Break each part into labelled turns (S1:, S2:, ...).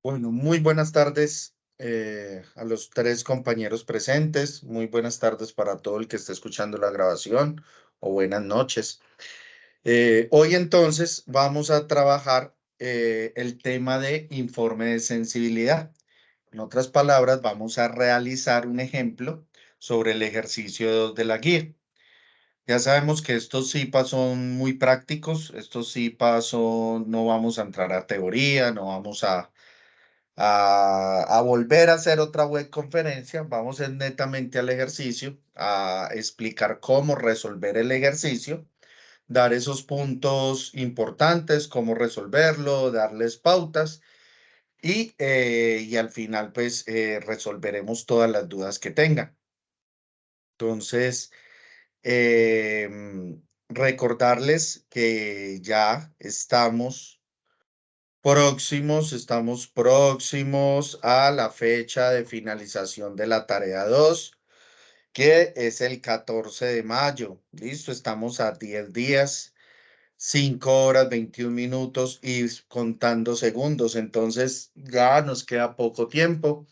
S1: Bueno, muy buenas tardes a los tres compañeros presentes. Muy buenas tardes para todo el que esté escuchando la grabación o buenas noches. Hoy entonces vamos a trabajar el tema de informe de sensibilidad. En otras palabras, vamos a realizar un ejemplo sobre el ejercicio de la guía. Ya sabemos que estos CIPA son muy prácticos. Estos CIPA son, no vamos a entrar a teoría, no vamos a volver a hacer otra web conferencia. Vamos a ir netamente al ejercicio, a explicar cómo resolver el ejercicio, dar esos puntos importantes, cómo resolverlo, darles pautas y al final pues resolveremos todas las dudas que tengan. Entonces, recordarles que ya estamos próximos a la fecha de finalización de la tarea 2, que es el 14 de mayo. Listo, estamos a 10 días, 5 horas, 21 minutos y contando segundos. Entonces ya nos queda poco tiempo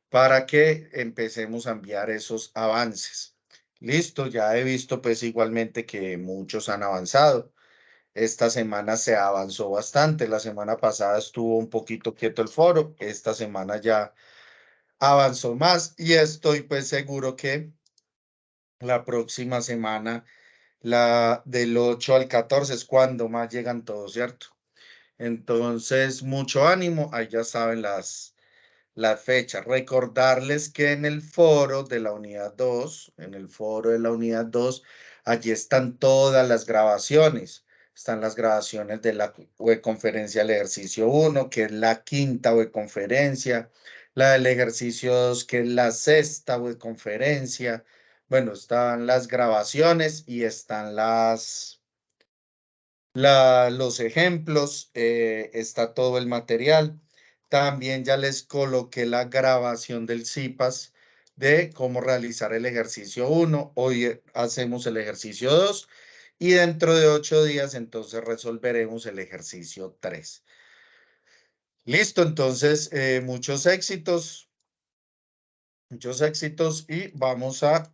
S1: para que empecemos a enviar esos avances. Listo, ya he visto pues igualmente que muchos han avanzado. Esta semana se avanzó bastante. La semana pasada estuvo un poquito quieto el foro. Esta semana ya avanzó más y estoy pues seguro que la próxima semana, la del 8 al 14 es cuando más llegan todos, ¿cierto? Entonces, mucho ánimo. Ahí ya saben las fechas. Recordarles que en el foro de la unidad 2, en el foro de la unidad 2, allí están todas las grabaciones. Están las grabaciones de la webconferencia del ejercicio 1, que es la quinta webconferencia, la del ejercicio 2, que es la sexta webconferencia. Bueno, están las grabaciones y están los ejemplos, está todo el material. También ya les coloqué la grabación del CIPAS de cómo realizar el ejercicio 1. Hoy hacemos el ejercicio 2 y dentro de 8 días entonces resolveremos el ejercicio 3. Listo, entonces muchos éxitos y vamos a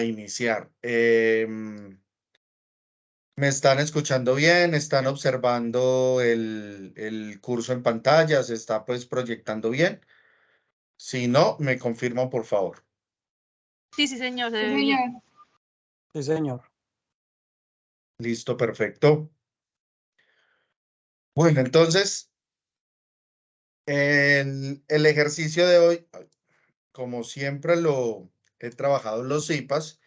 S1: iniciar. ¿Me están escuchando bien? ¿Están observando el curso en pantalla? ¿Se está pues proyectando bien? Si no, me confirman por favor.
S2: Sí, sí, señor, se
S3: Sí,
S2: ve bien.
S3: señor.
S4: Sí, señor.
S1: Listo, perfecto. Bueno, entonces, el ejercicio de hoy, como siempre lo he trabajado en los CIPAS,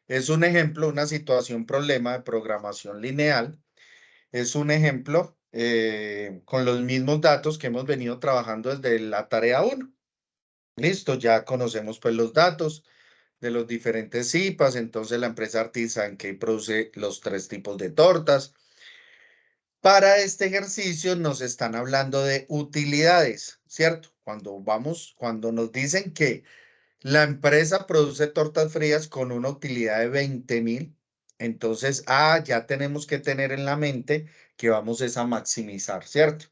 S1: es un ejemplo, una situación, problema de programación lineal. Es un ejemplo con los mismos datos que hemos venido trabajando desde la tarea 1. Listo, ya conocemos pues los datos de los diferentes CIPAs. Entonces la empresa Artisan que produce los 3 tipos de tortas. Para este ejercicio nos están hablando de utilidades, ¿cierto? Cuando nos dicen que la empresa produce tortas frías con una utilidad de 20.000, entonces, ya tenemos que tener en la mente que vamos es a maximizar, ¿cierto?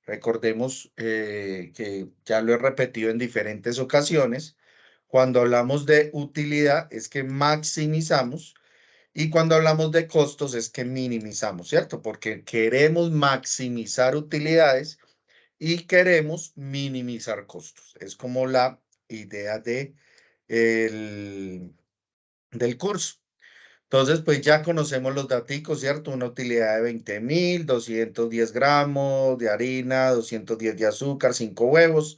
S1: Recordemos que ya lo he repetido en diferentes ocasiones. Cuando hablamos de utilidad es que maximizamos y cuando hablamos de costos es que minimizamos, ¿cierto? Porque queremos maximizar utilidades y queremos minimizar costos. Es como la idea el- del curso. Entonces, pues ya conocemos los datos, ¿cierto? Una utilidad de 20.000, 210 gramos de harina, 210 de azúcar, 5 huevos.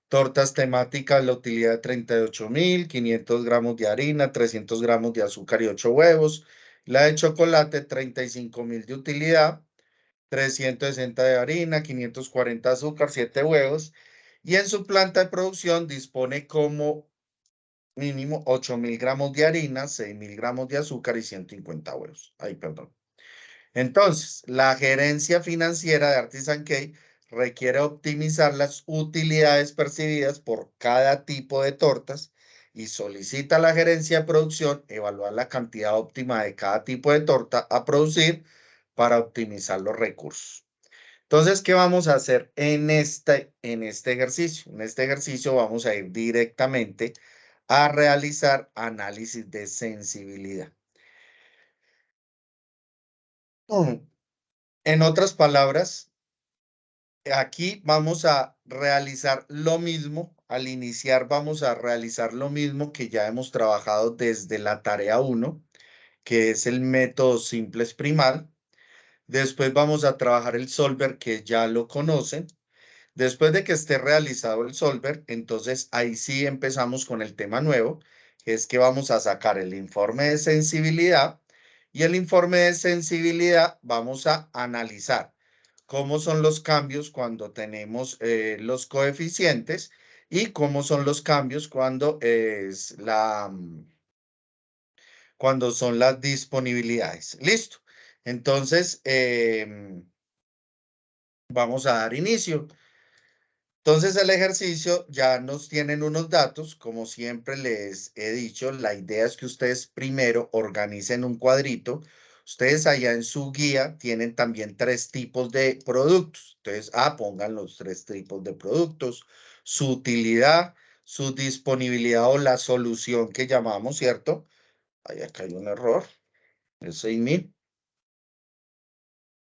S1: Tortas temáticas, la utilidad de 38.000, 500 gramos de harina, 300 gramos de azúcar y 8 huevos. La de chocolate, 35.000 de utilidad, 360 de harina, 540 de azúcar, 7 huevos. Y en su planta de producción dispone como mínimo 8.000 gramos de harina, 6.000 gramos de azúcar y 150 huevos. Ay, perdón. Entonces, la gerencia financiera de Artisan Cake requiere optimizar las utilidades percibidas por cada tipo de tortas y solicita a la gerencia de producción evaluar la cantidad óptima de cada tipo de torta a producir para optimizar los recursos. Entonces, ¿qué vamos a hacer en este ejercicio? En este ejercicio vamos a ir directamente a realizar análisis de sensibilidad. En otras palabras, aquí vamos a realizar lo mismo. Al iniciar vamos a realizar lo mismo que ya hemos trabajado desde la tarea 1, que es el método simples primal. Después vamos a trabajar el solver, que ya lo conocen. Después de que esté realizado el solver, entonces ahí sí empezamos con el tema nuevo, que es que vamos a sacar el informe de sensibilidad, y el informe de sensibilidad vamos a analizar cómo son los cambios cuando tenemos los coeficientes y cómo son los cambios cuando cuando son las disponibilidades. Listo. Entonces, vamos a dar inicio. Entonces el ejercicio ya nos tienen unos datos, como siempre les he dicho, la idea es que ustedes primero organicen un cuadrito. Ustedes allá en su guía tienen también 3 tipos de productos. Entonces, pongan los 3 tipos de productos, su utilidad, su disponibilidad o la solución que llamamos, ¿cierto? Ahí acá hay un error, es 6.000.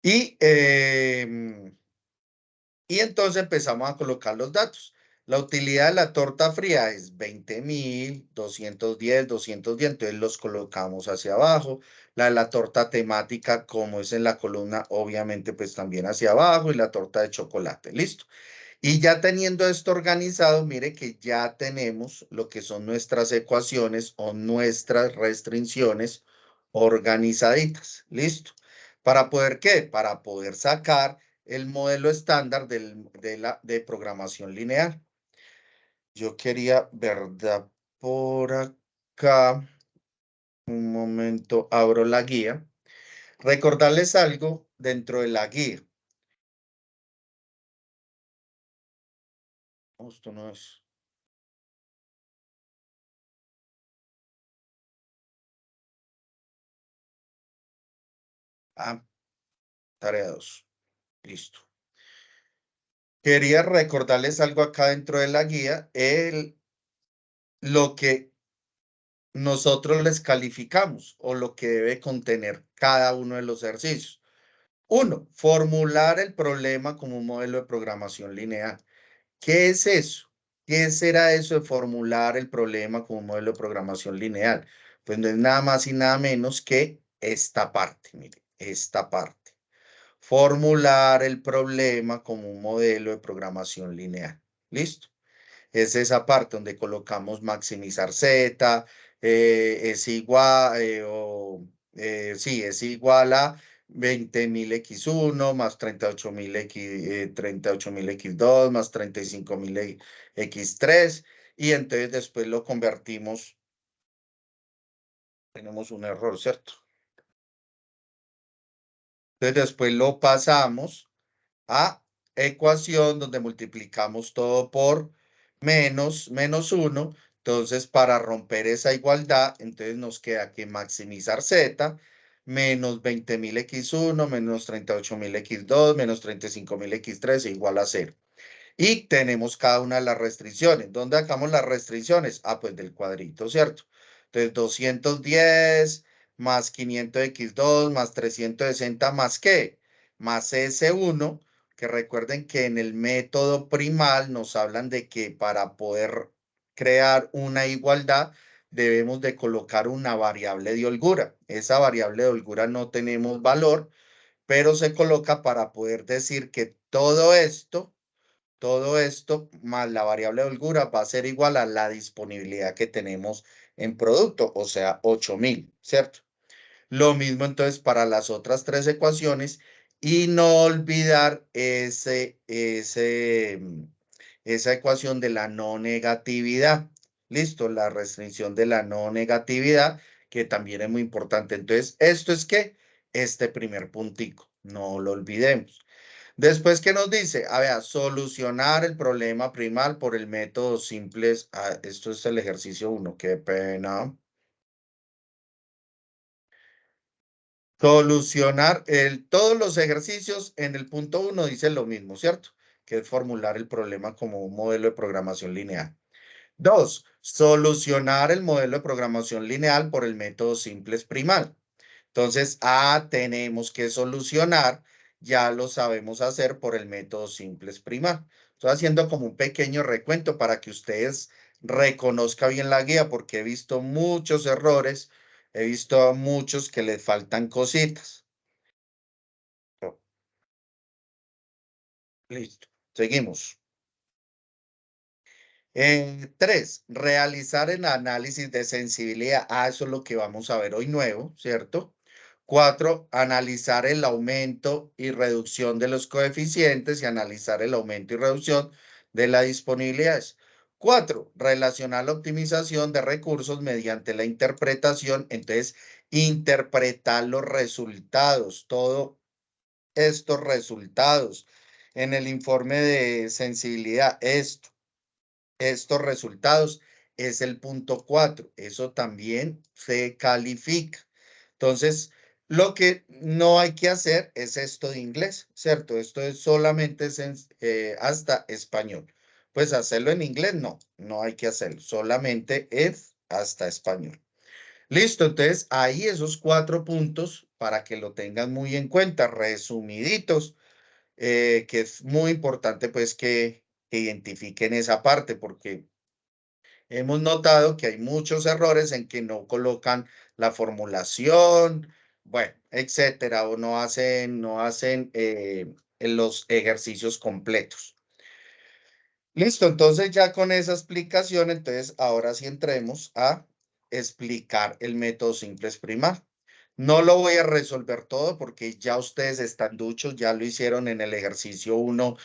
S1: Y Y entonces empezamos a colocar los datos. La utilidad de la torta fría es 20.000, 210. Entonces los colocamos hacia abajo. La de la torta temática, como es en la columna, obviamente pues también hacia abajo, y la torta de chocolate. Listo. Y ya teniendo esto organizado, mire que ya tenemos lo que son nuestras ecuaciones o nuestras restricciones organizaditas. Listo. ¿Para poder qué? Para poder sacar el modelo estándar de programación lineal. Yo quería, ¿verdad? Por acá, un momento, abro la guía. Recordarles algo dentro de la guía. Esto no es. Tarea 2. Listo. Quería recordarles algo acá dentro de la guía, lo que nosotros les calificamos o lo que debe contener cada uno de los ejercicios. 1. Formular el problema como un modelo de programación lineal. ¿Qué es eso? ¿Qué será eso de formular el problema como un modelo de programación lineal? Pues no es nada más y nada menos que esta parte, mire, esta parte. Formular el problema como un modelo de programación lineal. ¿Listo? Es esa parte donde colocamos maximizar z, es igual, sí, es igual a 20.000 x1 más 38.000 x2 más 35.000 x3, y entonces después lo convertimos, tenemos un error, ¿cierto? Entonces después lo pasamos a ecuación donde multiplicamos todo por menos 1. Entonces, para romper esa igualdad, entonces nos queda que maximizar z menos 20.000 x1 menos 38.000 x2 menos 35.000 x3 igual a 0. Y tenemos cada una de las restricciones. ¿Dónde sacamos las restricciones? Pues del cuadrito, ¿cierto? Entonces, 210 más 500x2 más 360 más ¿qué? Más S1, que recuerden que en el método primal nos hablan de que para poder crear una igualdad debemos de colocar una variable de holgura. Esa variable de holgura no tenemos valor, pero se coloca para poder decir que todo esto más la variable de holgura va a ser igual a la disponibilidad que tenemos en producto, o sea, 8.000, ¿cierto? Lo mismo entonces para las otras 3 ecuaciones, y no olvidar esa ecuación de la no negatividad. Listo, la restricción de la no negatividad, que también es muy importante. Entonces, esto es que este primer puntico, no lo olvidemos. Después, ¿qué nos dice? A ver, solucionar el problema primal por el método simples. Esto es el ejercicio 1, qué pena. Solucionar todos los ejercicios en el punto 1 dicen lo mismo, ¿cierto? Que es formular el problema como un modelo de programación lineal. 2, solucionar el modelo de programación lineal por el método simples primal. Entonces, tenemos que solucionar, ya lo sabemos hacer por el método simples primal. Estoy haciendo como un pequeño recuento para que ustedes reconozcan bien la guía, porque he visto muchos errores, he visto a muchos que les faltan cositas. Listo, seguimos. 3, realizar el análisis de sensibilidad. Eso es lo que vamos a ver hoy nuevo, ¿cierto? 4, analizar el aumento y reducción de los coeficientes y analizar el aumento y reducción de las disponibilidades. 4, relacionar la optimización de recursos mediante la interpretación. Entonces, interpretar los resultados, todos estos resultados en el informe de sensibilidad, estos resultados es el punto 4. Eso también se califica. Entonces, lo que no hay que hacer es esto de inglés, ¿cierto? Esto es solamente hasta español. Pues hacerlo en inglés, no hay que hacerlo. Solamente es hasta español. Listo, entonces ahí esos 4 puntos para que lo tengan muy en cuenta, resumiditos, que es muy importante pues que identifiquen esa parte porque hemos notado que hay muchos errores en que no colocan la formulación, bueno, etcétera, o no hacen los ejercicios completos. Listo, entonces ya con esa explicación, entonces ahora sí entremos a explicar el método simples primal. No lo voy a resolver todo porque ya ustedes están duchos, ya lo hicieron en el ejercicio 1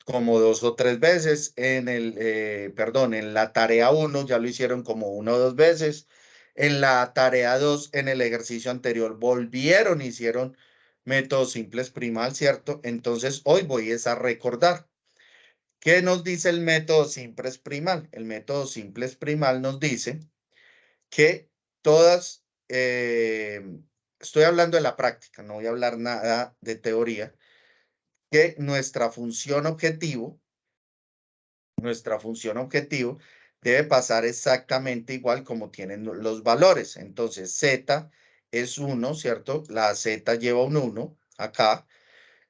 S1: como 2 o 3 veces, en la tarea 1 ya lo hicieron como 1 o 2 veces, en la tarea 2, en el ejercicio anterior, volvieron, hicieron método simples primal, ¿cierto? Entonces, hoy voy a recordar. ¿Qué nos dice el método simples primal? El método simples primal nos dice que todas, estoy hablando de la práctica, no voy a hablar nada de teoría, que nuestra función objetivo debe pasar exactamente igual como tienen los valores. Entonces, z es 1, ¿cierto? La z lleva un 1 acá.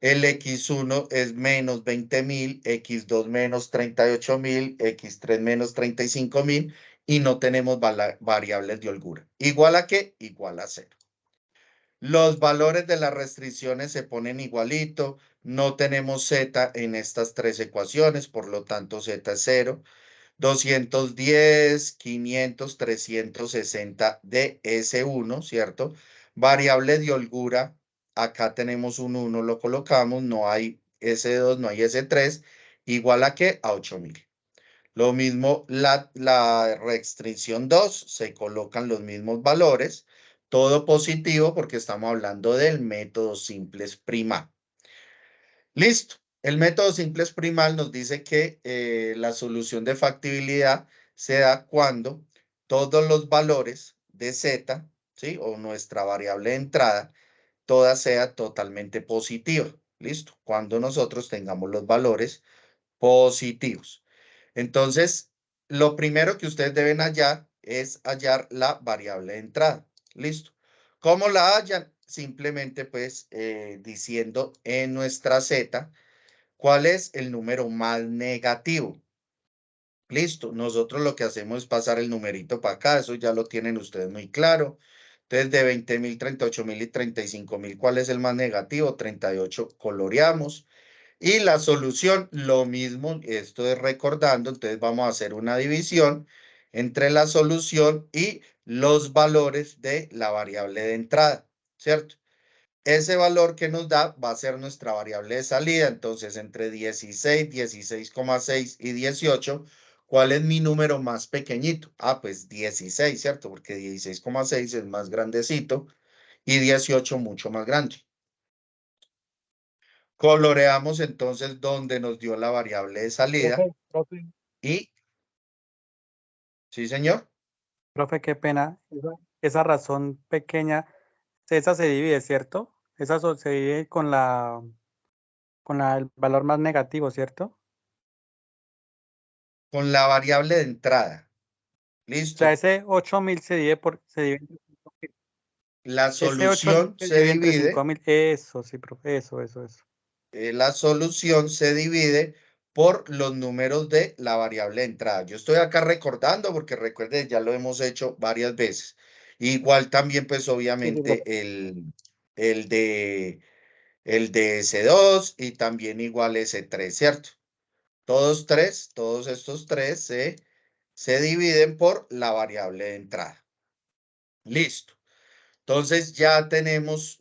S1: El x1 es menos 20.000, x2 menos 38.000, x3 menos 35.000 y no tenemos variables de holgura. ¿Igual a qué? Igual a 0. Los valores de las restricciones se ponen igualito. No tenemos z en estas 3 ecuaciones, por lo tanto z es 0. 210, 500, 360 de S1, ¿cierto? Variable de holgura, acá tenemos un 1, lo colocamos, no hay S2, no hay S3, igual a qué? A 8.000. Lo mismo la restricción 2, se colocan los mismos valores, todo positivo porque estamos hablando del método simples primal. Listo. El método simples primal nos dice que la solución de factibilidad se da cuando todos los valores de z, ¿sí? O nuestra variable de entrada, toda sea totalmente positiva. Listo. Cuando nosotros tengamos los valores positivos. Entonces, lo primero que ustedes deben hallar es hallar la variable de entrada. Listo. ¿Cómo la hallan? Simplemente pues diciendo en nuestra z cuál es el número más negativo. Listo. Nosotros lo que hacemos es pasar el numerito para acá. Eso ya lo tienen ustedes muy claro. Entonces, de 20.000, 38.000 y 35.000, ¿cuál es el más negativo? 38 coloreamos. Y la solución, lo mismo, esto es recordando, entonces vamos a hacer una división entre la solución y los valores de la variable de entrada, ¿cierto? Ese valor que nos da va a ser nuestra variable de salida, entonces entre 16, 16,6 y 18, ¿cuál es mi número más pequeñito? Pues 16, ¿cierto? Porque 16,6 es más grandecito y 18 mucho más grande. Coloreamos entonces donde nos dio la variable de salida
S3: Profe,
S1: y, sí, señor.
S3: profe, qué pena. Esa razón pequeña esa se divide, ¿cierto? Esa se divide con el valor más negativo, ¿cierto?
S1: Con la variable de entrada.
S3: O sea,
S1: ¿Listo?
S3: ese 8.000 se divide entre 5.000.
S1: La
S3: Ese 8.000
S1: solución
S3: se
S1: se
S3: divide entre
S1: divide
S3: 5.000. Eso, sí, profe. Eso.
S1: la solución se divide por los números de la variable de entrada. Yo estoy acá recordando porque recuerde, ya lo hemos hecho varias veces. Igual también, pues
S3: Sí, sí, profe.
S1: obviamente el de, el de S2 y también igual S3, ¿cierto? Todos estos tres se dividen por la variable de entrada. Listo. Entonces ya tenemos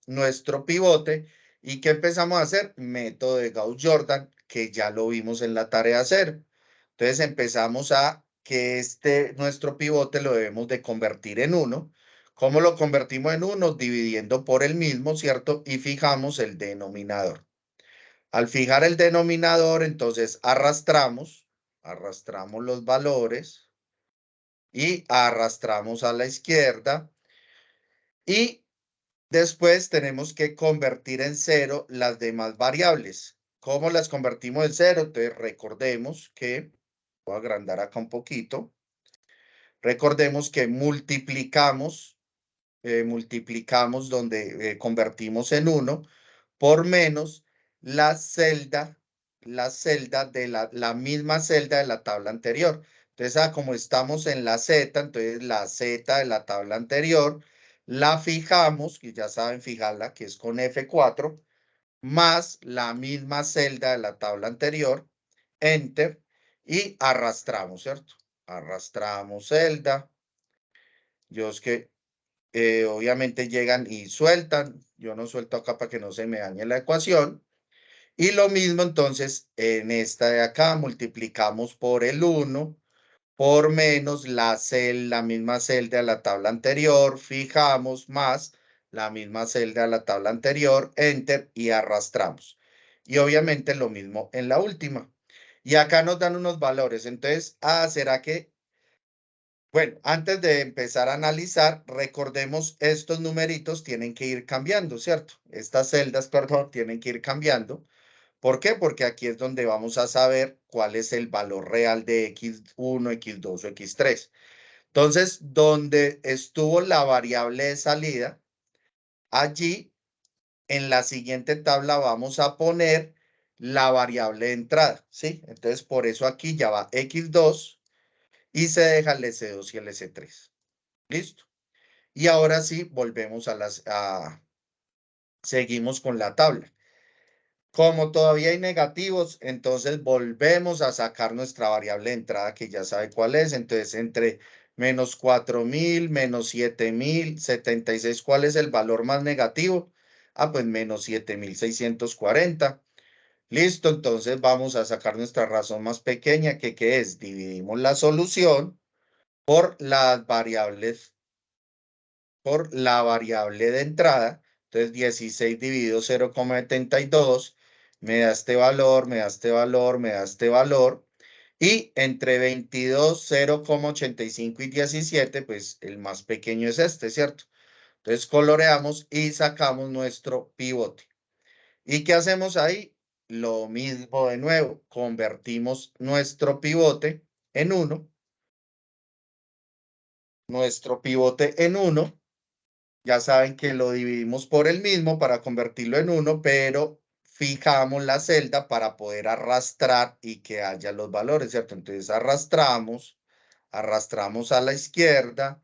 S1: nuestro pivote. ¿Y qué empezamos a hacer? Método de Gauss-Jordan, que ya lo vimos en la tarea 0. Entonces empezamos a que nuestro pivote lo debemos de convertir en 1. ¿Cómo lo convertimos en 1? Dividiendo por el mismo, ¿cierto? Y fijamos el denominador. Al fijar el denominador, entonces arrastramos los valores y arrastramos a la izquierda. Y después tenemos que convertir en 0 las demás variables. ¿Cómo las convertimos en 0? Entonces recordemos que, voy a agrandar acá un poquito, recordemos que multiplicamos donde convertimos en 1 por menos la celda de la misma celda de la tabla anterior. Entonces, como estamos en la Z, entonces la Z de la tabla anterior la fijamos, que ya saben fijarla, que es con F4, más la misma celda de la tabla anterior, Enter, y arrastramos, ¿cierto? Arrastramos celda. Yo es que obviamente llegan y sueltan. Yo no suelto acá para que no se me dañe la ecuación. Y lo mismo entonces en esta de acá, multiplicamos por el 1 por menos la misma celda de la tabla anterior, fijamos más la misma celda de la tabla anterior, enter y arrastramos. Y obviamente lo mismo en la última. Y acá nos dan unos valores. Entonces, ¿será que bueno, antes de empezar a analizar, recordemos estos numeritos tienen que ir cambiando, ¿cierto? Estas celdas, perdón, tienen que ir cambiando. ¿Por qué? Porque aquí es donde vamos a saber cuál es el valor real de X1, X2 o X3. Entonces, donde estuvo la variable de salida, allí en la siguiente tabla vamos a poner la variable de entrada, ¿sí? Entonces, por eso aquí ya va X2 y se deja el S2 y el S3. ¿Listo? Y ahora sí, seguimos con la tabla. Como todavía hay negativos, entonces volvemos a sacar nuestra variable de entrada, que ya sabe cuál es. Entonces, entre menos 4.000, menos 7.076, ¿cuál es el valor más negativo? Pues menos 7.640. Listo, entonces vamos a sacar nuestra razón más pequeña, que ¿qué es? Dividimos la solución por la variable de entrada. Entonces, 16 dividido 0,72 me da este valor, me da este valor, me da este valor. Y entre 22, 0,85 y 17, pues el más pequeño es este, ¿cierto? Entonces coloreamos y sacamos nuestro pivote. ¿Y qué hacemos ahí? Lo mismo de nuevo, convertimos nuestro pivote en 1. Nuestro pivote en 1. Ya saben que lo dividimos por el mismo para convertirlo en 1, pero fijamos la celda para poder arrastrar y que haya los valores, ¿cierto? Entonces arrastramos a la izquierda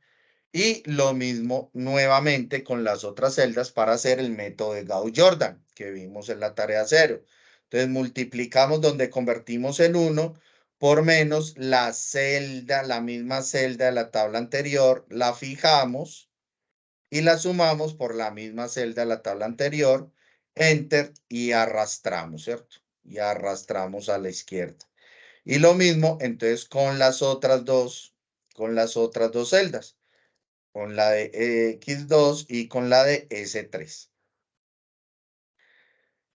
S1: y lo mismo nuevamente con las otras celdas para hacer el método de Gauss-Jordan que vimos en la tarea 0. Entonces multiplicamos donde convertimos en 1 por menos la misma celda de la tabla anterior, la fijamos y la sumamos por la misma celda de la tabla anterior, enter y arrastramos, ¿cierto? Y arrastramos a la izquierda. Y lo mismo, entonces, con las otras dos celdas, con la de X2 y con la de S3.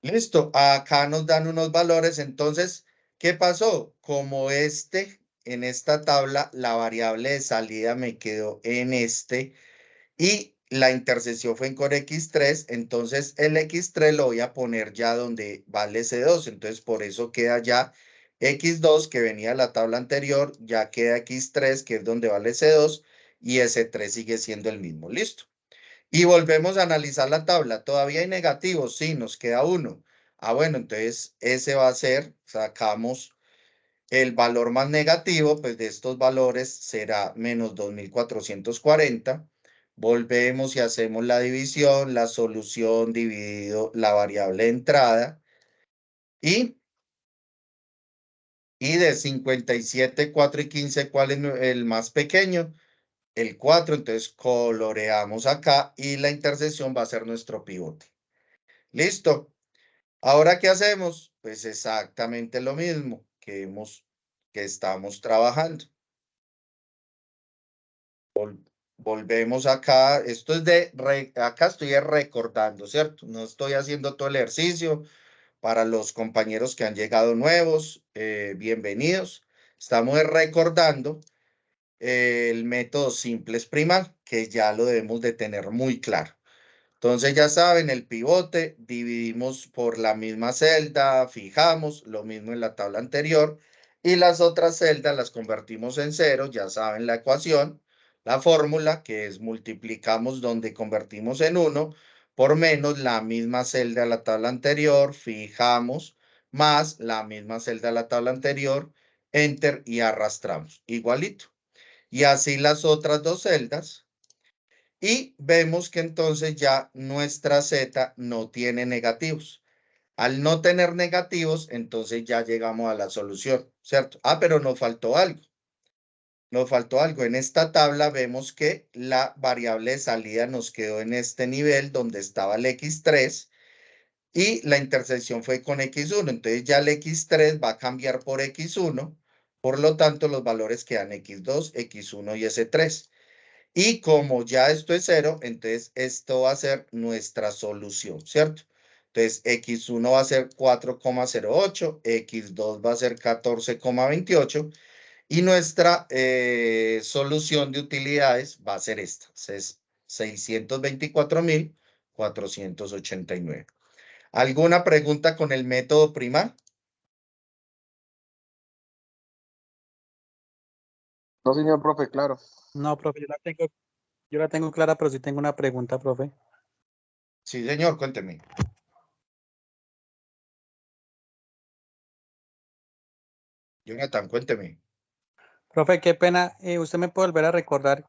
S1: Listo, acá nos dan unos valores, entonces, ¿qué pasó? Como en esta tabla, la variable de salida me quedó en y la intersección fue con X3, entonces el X3 lo voy a poner ya donde vale C2, entonces por eso queda ya X2 que venía de la tabla anterior, ya queda X3 que es donde vale C2 y S3 sigue siendo el mismo, listo. Y volvemos a analizar la tabla, todavía hay negativos, sí, nos queda uno. Ah, bueno, entonces ese va a ser, sacamos el valor más negativo, pues de estos valores será menos 2440. Volvemos y hacemos la división, la solución dividido la variable de entrada. Y de 57, 4 y 15, ¿cuál es el más pequeño? El 4, entonces coloreamos acá y la intersección va a ser nuestro pivote. ¿Listo? Ahora, ¿qué hacemos? Pues exactamente lo mismo que estamos trabajando. Volvemos acá, esto es acá estoy recordando, ¿cierto? No estoy haciendo todo el ejercicio. Para los compañeros que han llegado nuevos, bienvenidos. Estamos recordando el método simples primal, que ya lo debemos de tener muy claro. Entonces ya saben, el pivote dividimos por la misma celda, fijamos lo mismo en la tabla anterior y las otras celdas las convertimos en cero, ya saben la ecuación, la fórmula que es multiplicamos donde convertimos en 1 por menos la misma celda de la tabla anterior, fijamos más la misma celda de la tabla anterior, enter y arrastramos, igualito. Y así las otras dos celdas. Y vemos que entonces ya nuestra Z no tiene negativos. Al no tener negativos, entonces ya llegamos a la solución, ¿cierto? Ah, pero nos faltó algo. Nos faltó algo. En esta tabla vemos que la variable de salida nos quedó en este nivel donde estaba el X3 y la intersección fue con X1. Entonces ya el X3 va a cambiar por X1. Por lo tanto, los valores quedan X2, X1 y S3. Y como ya esto es cero, entonces esto va a ser nuestra solución, ¿cierto? Entonces, X1 va a ser 4,08, X2 va a ser 14,28 y nuestra solución de utilidades va a ser esta, es 624.489. ¿Alguna pregunta con el método primal?
S4: No, señor profe, claro.
S3: No, profe, yo la tengo clara, pero sí tengo una pregunta, profe.
S1: Sí, señor, cuénteme. Jonathan, cuénteme.
S3: Profe, qué pena, usted me puede volver a recordar,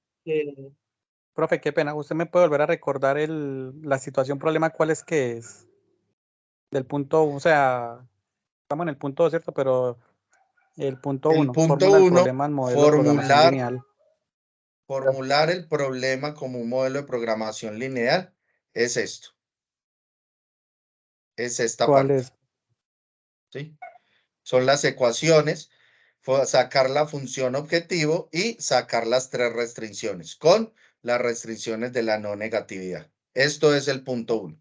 S3: profe, qué pena, usted me puede volver a recordar la situación, problema, ¿cuál es que es? Del punto, o sea, estamos en el punto 2, ¿cierto? Pero el punto
S1: El
S3: 1,
S1: punto
S3: fórmula del
S1: 1,
S3: problema en modelo de programación lineal.
S1: formular el problema como un modelo de programación lineal es esto. Es esta
S3: ¿Cuál
S1: parte.
S3: es?
S1: ¿Sí? Son las ecuaciones, sacar la función objetivo y sacar las tres restricciones con las restricciones de la no negatividad. Esto es el punto 1.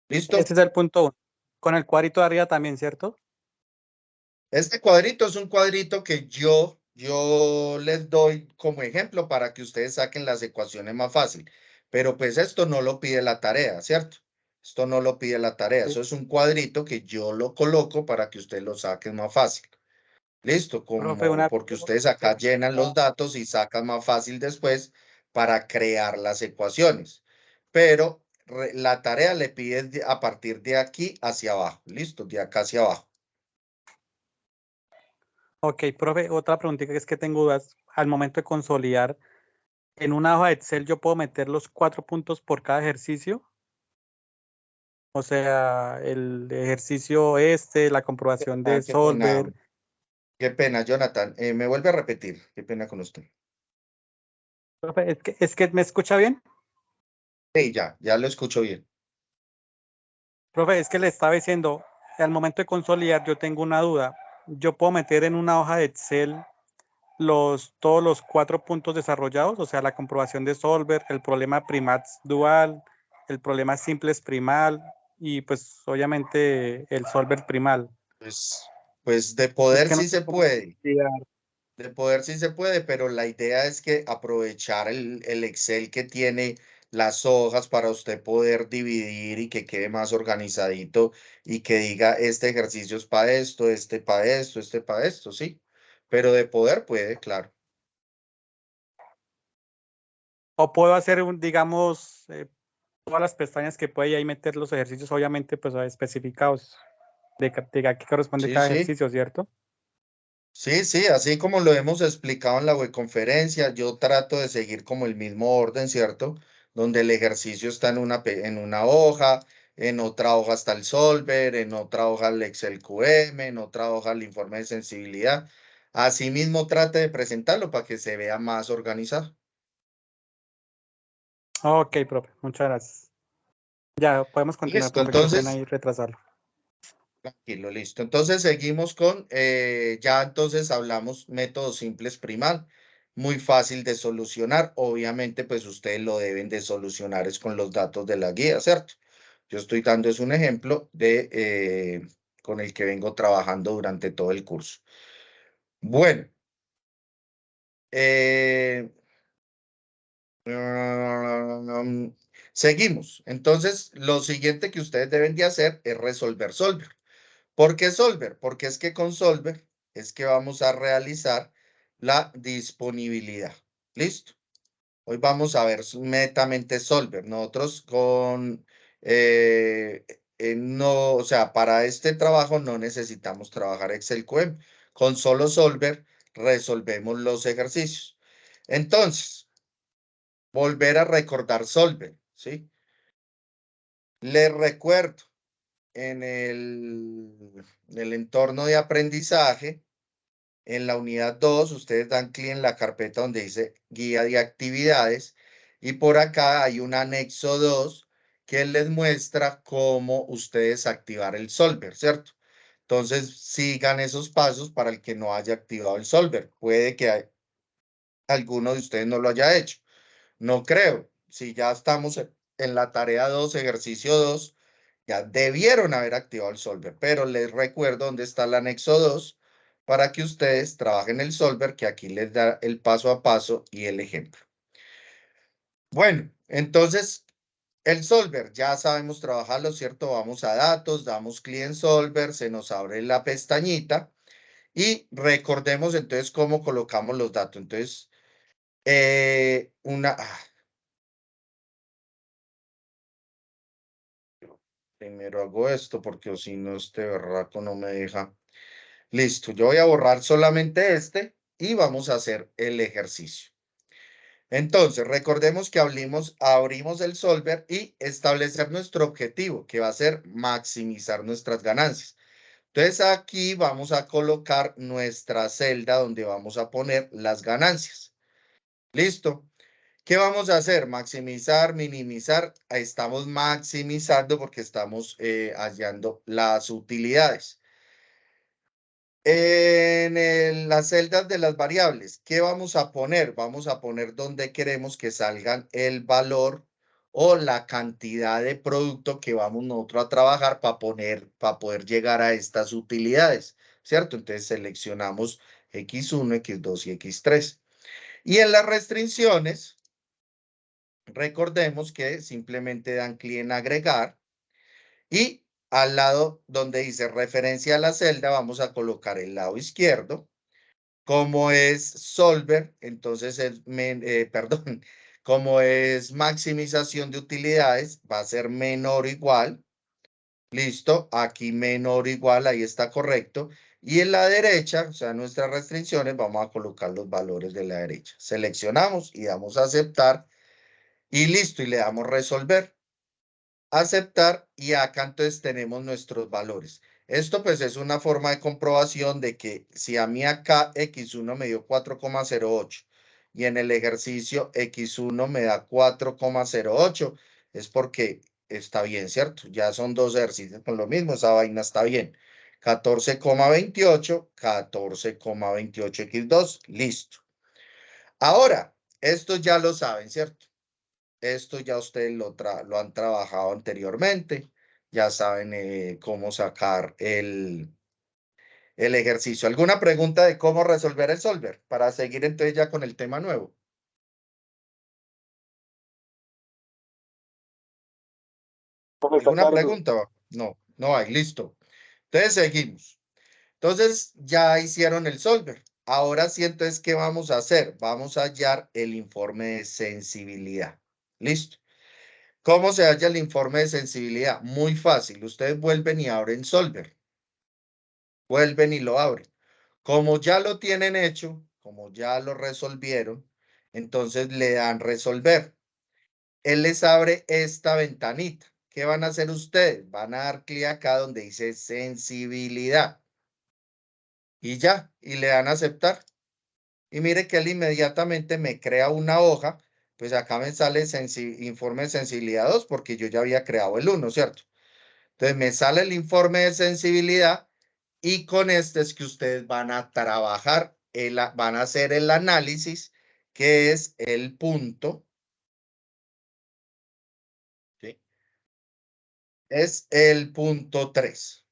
S1: ¿Listo?
S3: Este es el punto 1. Con el cuadrito de arriba también, ¿cierto?
S1: Este cuadrito es un cuadrito que yo les doy como ejemplo para que ustedes saquen las ecuaciones más fácil. Pero pues esto no lo pide la tarea, ¿cierto? Esto no lo pide la tarea. Eso es un cuadrito que yo lo coloco para que ustedes lo saquen más fácil. Listo,
S3: Profe,
S1: como porque ustedes acá llenan los
S3: pregunta.
S1: datos y sacan más fácil después para crear las ecuaciones. Pero la tarea le pide a partir de aquí hacia abajo. Listo, de acá hacia abajo.
S3: Ok, profe, otra preguntita que es que tengo dudas. Al momento de consolidar, en una hoja de Excel yo puedo meter los 4 puntos por cada ejercicio. O sea, el ejercicio la comprobación de
S1: Qué pena,
S3: Solver.
S1: qué pena, Jonathan. Me vuelve a repetir. Qué pena con usted.
S3: Profe, es que ¿me escucha bien?
S1: Sí, ya lo escucho bien.
S3: Profe, es que le estaba diciendo, al momento de consolidar yo tengo una duda. Yo puedo meter en una hoja de Excel todos los 4 puntos desarrollados, o sea, la comprobación de Solver, el problema Primax dual, el problema simples primal y pues obviamente el Solver primal.
S1: Pues de
S3: Es
S1: poder
S3: que no
S1: sí
S3: sé
S1: se
S3: cómo
S1: puede.
S3: consolidar.
S1: De poder sí se puede, pero la idea es que aprovechar el Excel que tiene las hojas para usted poder dividir y que quede más organizadito y que diga este ejercicio es para esto, este para esto, este para esto, sí. Pero de poder puede, claro.
S3: O puedo hacer digamos, todas las pestañas que puede y ahí meter los ejercicios, obviamente, pues especificados de a qué corresponde
S1: Sí,
S3: cada
S1: sí.
S3: ejercicio, ¿cierto?
S1: Sí, sí, así como lo hemos explicado en la webconferencia, yo trato de seguir como el mismo orden, ¿cierto? Donde el ejercicio está en una hoja, en otra hoja está el Solver, en otra hoja el Excel QM, en otra hoja el informe de sensibilidad. Asimismo, trate de presentarlo para que se vea más organizado.
S3: Ok, profe, muchas gracias. Ya podemos continuar,
S1: Listo,
S3: profe, qué pena
S1: entonces,
S3: ahí retrasarlo.
S1: tranquilo, listo. Entonces seguimos con, ya entonces hablamos métodos simples primal, muy fácil de solucionar. Obviamente, pues ustedes lo deben de solucionar es con los datos de la guía, ¿cierto? Yo estoy dando es un ejemplo de, con el que vengo trabajando durante todo el curso. Bueno, eh, seguimos. Entonces, lo siguiente que ustedes deben de hacer es resolver Solver. ¿Por qué Solver? Porque es que con Solver es que vamos a realizar la disponibilidad. ¿Listo? Hoy vamos a ver netamente Solver. Nosotros con, no, o sea, para este trabajo no necesitamos trabajar Excel QM. Con solo Solver resolvemos los ejercicios. Entonces, volver a recordar Solver, ¿sí? Les recuerdo en el entorno de aprendizaje. En la unidad 2, ustedes dan clic en la carpeta donde dice guía de actividades y por acá hay un anexo 2 que les muestra cómo ustedes activar el Solver, ¿cierto? Entonces, sigan esos pasos para el que no haya activado el Solver. Puede que alguno de ustedes no lo haya hecho. No creo. Si ya estamos en la tarea 2, ejercicio 2, ya debieron haber activado el Solver, pero les recuerdo dónde está el anexo 2 para que ustedes trabajen el Solver, que aquí les da el paso a paso y el ejemplo. Bueno, entonces el Solver ya sabemos trabajarlo, ¿cierto? Vamos a datos, damos clic en Solver, se nos abre la pestañita y recordemos entonces cómo colocamos los datos. Entonces, primero hago esto porque o si no este berraco no me deja. Listo, yo voy a borrar solamente este y vamos a hacer el ejercicio. Entonces, recordemos que abrimos el Solver y establecer nuestro objetivo, que va a ser maximizar nuestras ganancias. Entonces, aquí vamos a colocar nuestra celda donde vamos a poner las ganancias. ¿Listo? ¿Qué vamos a hacer? Maximizar, minimizar. Estamos maximizando porque estamos hallando las utilidades. En las celdas de las variables, ¿qué vamos a poner? Vamos a poner donde queremos que salgan el valor o la cantidad de producto que vamos nosotros a trabajar para poder llegar a estas utilidades, ¿cierto? Entonces seleccionamos X1, X2 y X3. Y en las restricciones, recordemos que simplemente dan clic en agregar y al lado donde dice referencia a la celda, vamos a colocar el lado izquierdo. Como es Solver, entonces perdón, como es maximización de utilidades, va a ser menor o igual. Listo, aquí menor o igual, ahí está correcto. Y en la derecha, o sea, nuestras restricciones, vamos a colocar los valores de la derecha. Seleccionamos y damos a aceptar y listo, y le damos resolver. Aceptar y acá entonces tenemos nuestros valores. Esto pues es una forma de comprobación de que si a mí acá X1 me dio 4,08 y en el ejercicio X1 me da 4,08 es porque está bien, ¿cierto? Ya son dos ejercicios con lo mismo, esa vaina está bien. 14,28, 14,28 X2, listo. Ahora, esto ya lo saben, ¿cierto? Esto ya ustedes lo han trabajado anteriormente, ya saben cómo sacar el ejercicio. ¿Alguna pregunta de cómo resolver el solver? Para seguir entonces ya con el tema nuevo.
S4: Profe, está
S1: ¿Alguna
S4: claro.
S1: pregunta? No, no hay, listo. Entonces seguimos. Entonces ya hicieron el solver. Ahora sí, entonces, ¿qué vamos a hacer? Vamos a hallar el informe de sensibilidad. Listo. ¿Cómo se halla el informe de sensibilidad? Muy fácil. Ustedes vuelven y abren solver. Vuelven y lo abren. Como ya lo tienen hecho, como ya lo resolvieron, entonces le dan resolver. Él les abre esta ventanita. ¿Qué van a hacer ustedes? Van a dar clic acá donde dice sensibilidad. Y ya, y le dan a aceptar. Y mire que él inmediatamente me crea una hoja. Pues acá me sale informe de sensibilidad 2 porque yo ya había creado el 1, ¿cierto? Entonces me sale el informe de sensibilidad y con este es que ustedes van a trabajar, van a hacer el análisis, que es el punto. ¿Sí? Es el punto 3.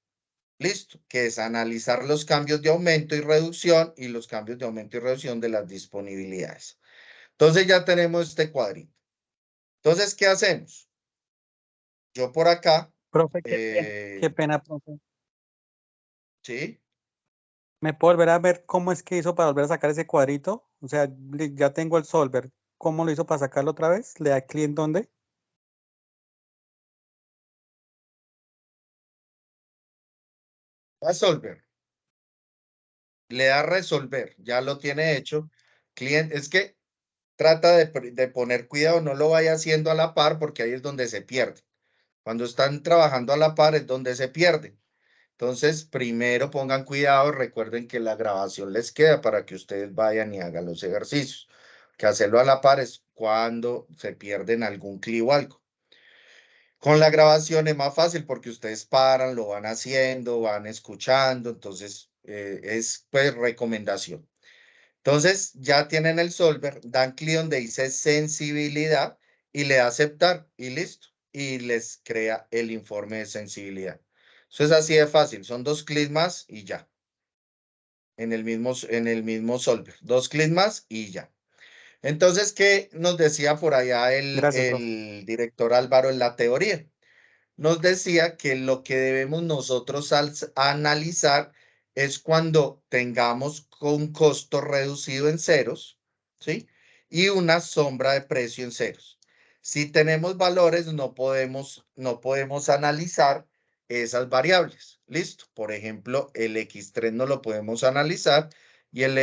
S1: Listo, que es analizar los cambios de aumento y reducción y los cambios de aumento y reducción de las disponibilidades. Entonces ya tenemos este cuadrito. Entonces, ¿qué hacemos? Yo por acá,
S3: Profe, qué pena, profe.
S1: ¿sí?
S3: ¿Me puedo volver a ver cómo es que hizo para volver a sacar ese cuadrito? O sea, ya tengo el solver. ¿Cómo lo hizo para sacarlo otra vez? ¿Le da clic en dónde?
S1: Resolver. Le da resolver, ya lo tiene hecho. Cliente, es que trata de poner cuidado, no lo vaya haciendo a la par porque ahí es donde se pierde. Cuando están trabajando a la par es donde se pierde. Entonces, primero pongan cuidado, recuerden que la grabación les queda para que ustedes vayan y hagan los ejercicios. Que hacerlo a la par es cuando se pierden algún clip o algo. Con la grabación es más fácil porque ustedes paran, lo van haciendo, van escuchando, entonces es pues recomendación. Entonces ya tienen el solver, dan clic donde dice sensibilidad y le da aceptar y listo. Y les crea el informe de sensibilidad. Eso es así de fácil, son 2 clics más y ya. En el mismo solver, 2 clics más y ya. Entonces, ¿qué nos decía por allá
S3: Gracias, profe.
S1: el director Álvaro en la teoría? Nos decía que lo que debemos nosotros analizar es cuando tengamos un costo reducido en ceros, ¿sí? Y una sombra de precio en ceros. Si tenemos valores, no podemos analizar esas variables. ¿Listo? Por ejemplo, el X3 no lo podemos analizar y el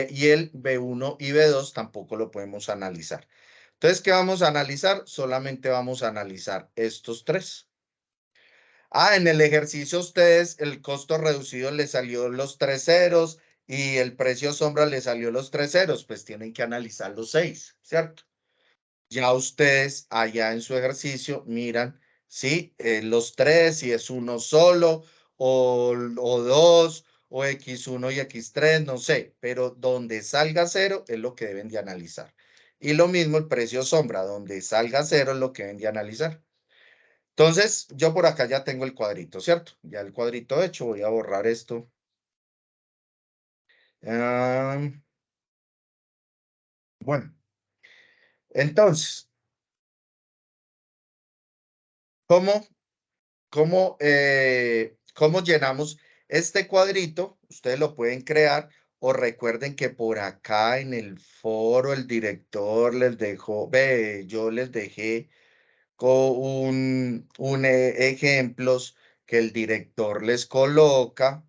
S1: B1 y B2 tampoco lo podemos analizar. Entonces, ¿qué vamos a analizar? Solamente vamos a analizar estos tres. En el ejercicio a ustedes el costo reducido les salió los 3 ceros y el precio sombra les salió los 3 ceros, pues tienen que analizar los 6, ¿cierto? Ya ustedes allá en su ejercicio miran si los 3, si es uno solo o 2 o X1 y X3, no sé, pero donde salga cero es lo que deben de analizar. Y lo mismo el precio sombra, donde salga cero es lo que deben de analizar. Entonces, yo por acá ya tengo el cuadrito, ¿cierto? Ya el cuadrito hecho, voy a borrar esto. Bueno, entonces, ¿cómo, cómo llenamos este cuadrito? Ustedes lo pueden crear o recuerden que por acá en el foro el director les dejó, yo les dejé con ejemplos que el director les coloca,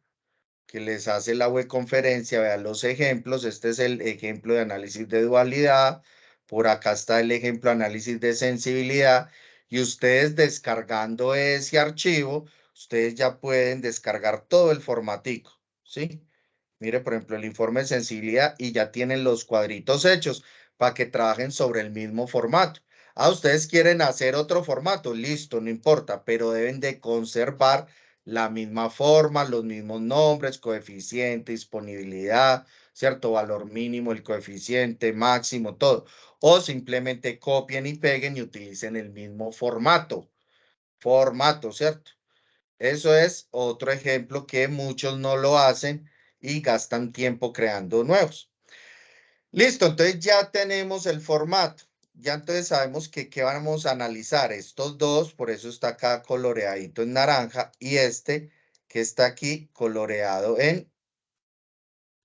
S1: que les hace la web conferencia, vean los ejemplos. Este es el ejemplo de análisis de dualidad. Por acá está el ejemplo de análisis de sensibilidad. Y ustedes descargando ese archivo, ustedes ya pueden descargar todo el formatico, ¿sí? Mire, por ejemplo, el informe de sensibilidad y ya tienen los cuadritos hechos para que trabajen sobre el mismo formato. Ustedes quieren hacer otro formato, listo, no importa, pero deben de conservar la misma forma, los mismos nombres, coeficiente, disponibilidad, cierto valor mínimo, el coeficiente máximo, todo. O simplemente copien y peguen y utilicen el mismo formato, ¿cierto? Eso es otro ejemplo que muchos no lo hacen y gastan tiempo creando nuevos. Listo, entonces ya tenemos el formato. ya entonces sabemos que qué vamos a analizar. Estos dos, por eso está acá coloreadito en naranja, y este que está aquí coloreado en,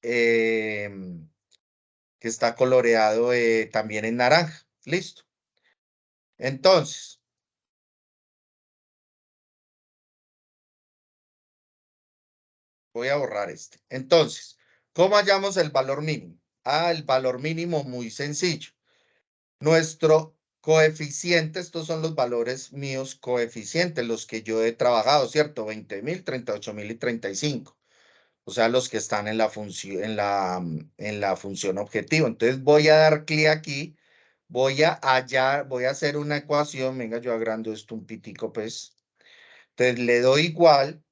S1: que está coloreado también en naranja. Listo. Entonces, voy a borrar este. Entonces, ¿cómo hallamos el valor mínimo? El valor mínimo muy sencillo. Nuestro coeficiente, estos son los valores míos coeficientes, los que yo he trabajado, ¿cierto? 20.000, 38.000 y 35. O sea, los que están en la función, en la función objetivo. Entonces voy a dar clic aquí, voy a hallar, voy a hacer una ecuación. Venga, yo agrando esto un pitico, pues. Entonces le doy igual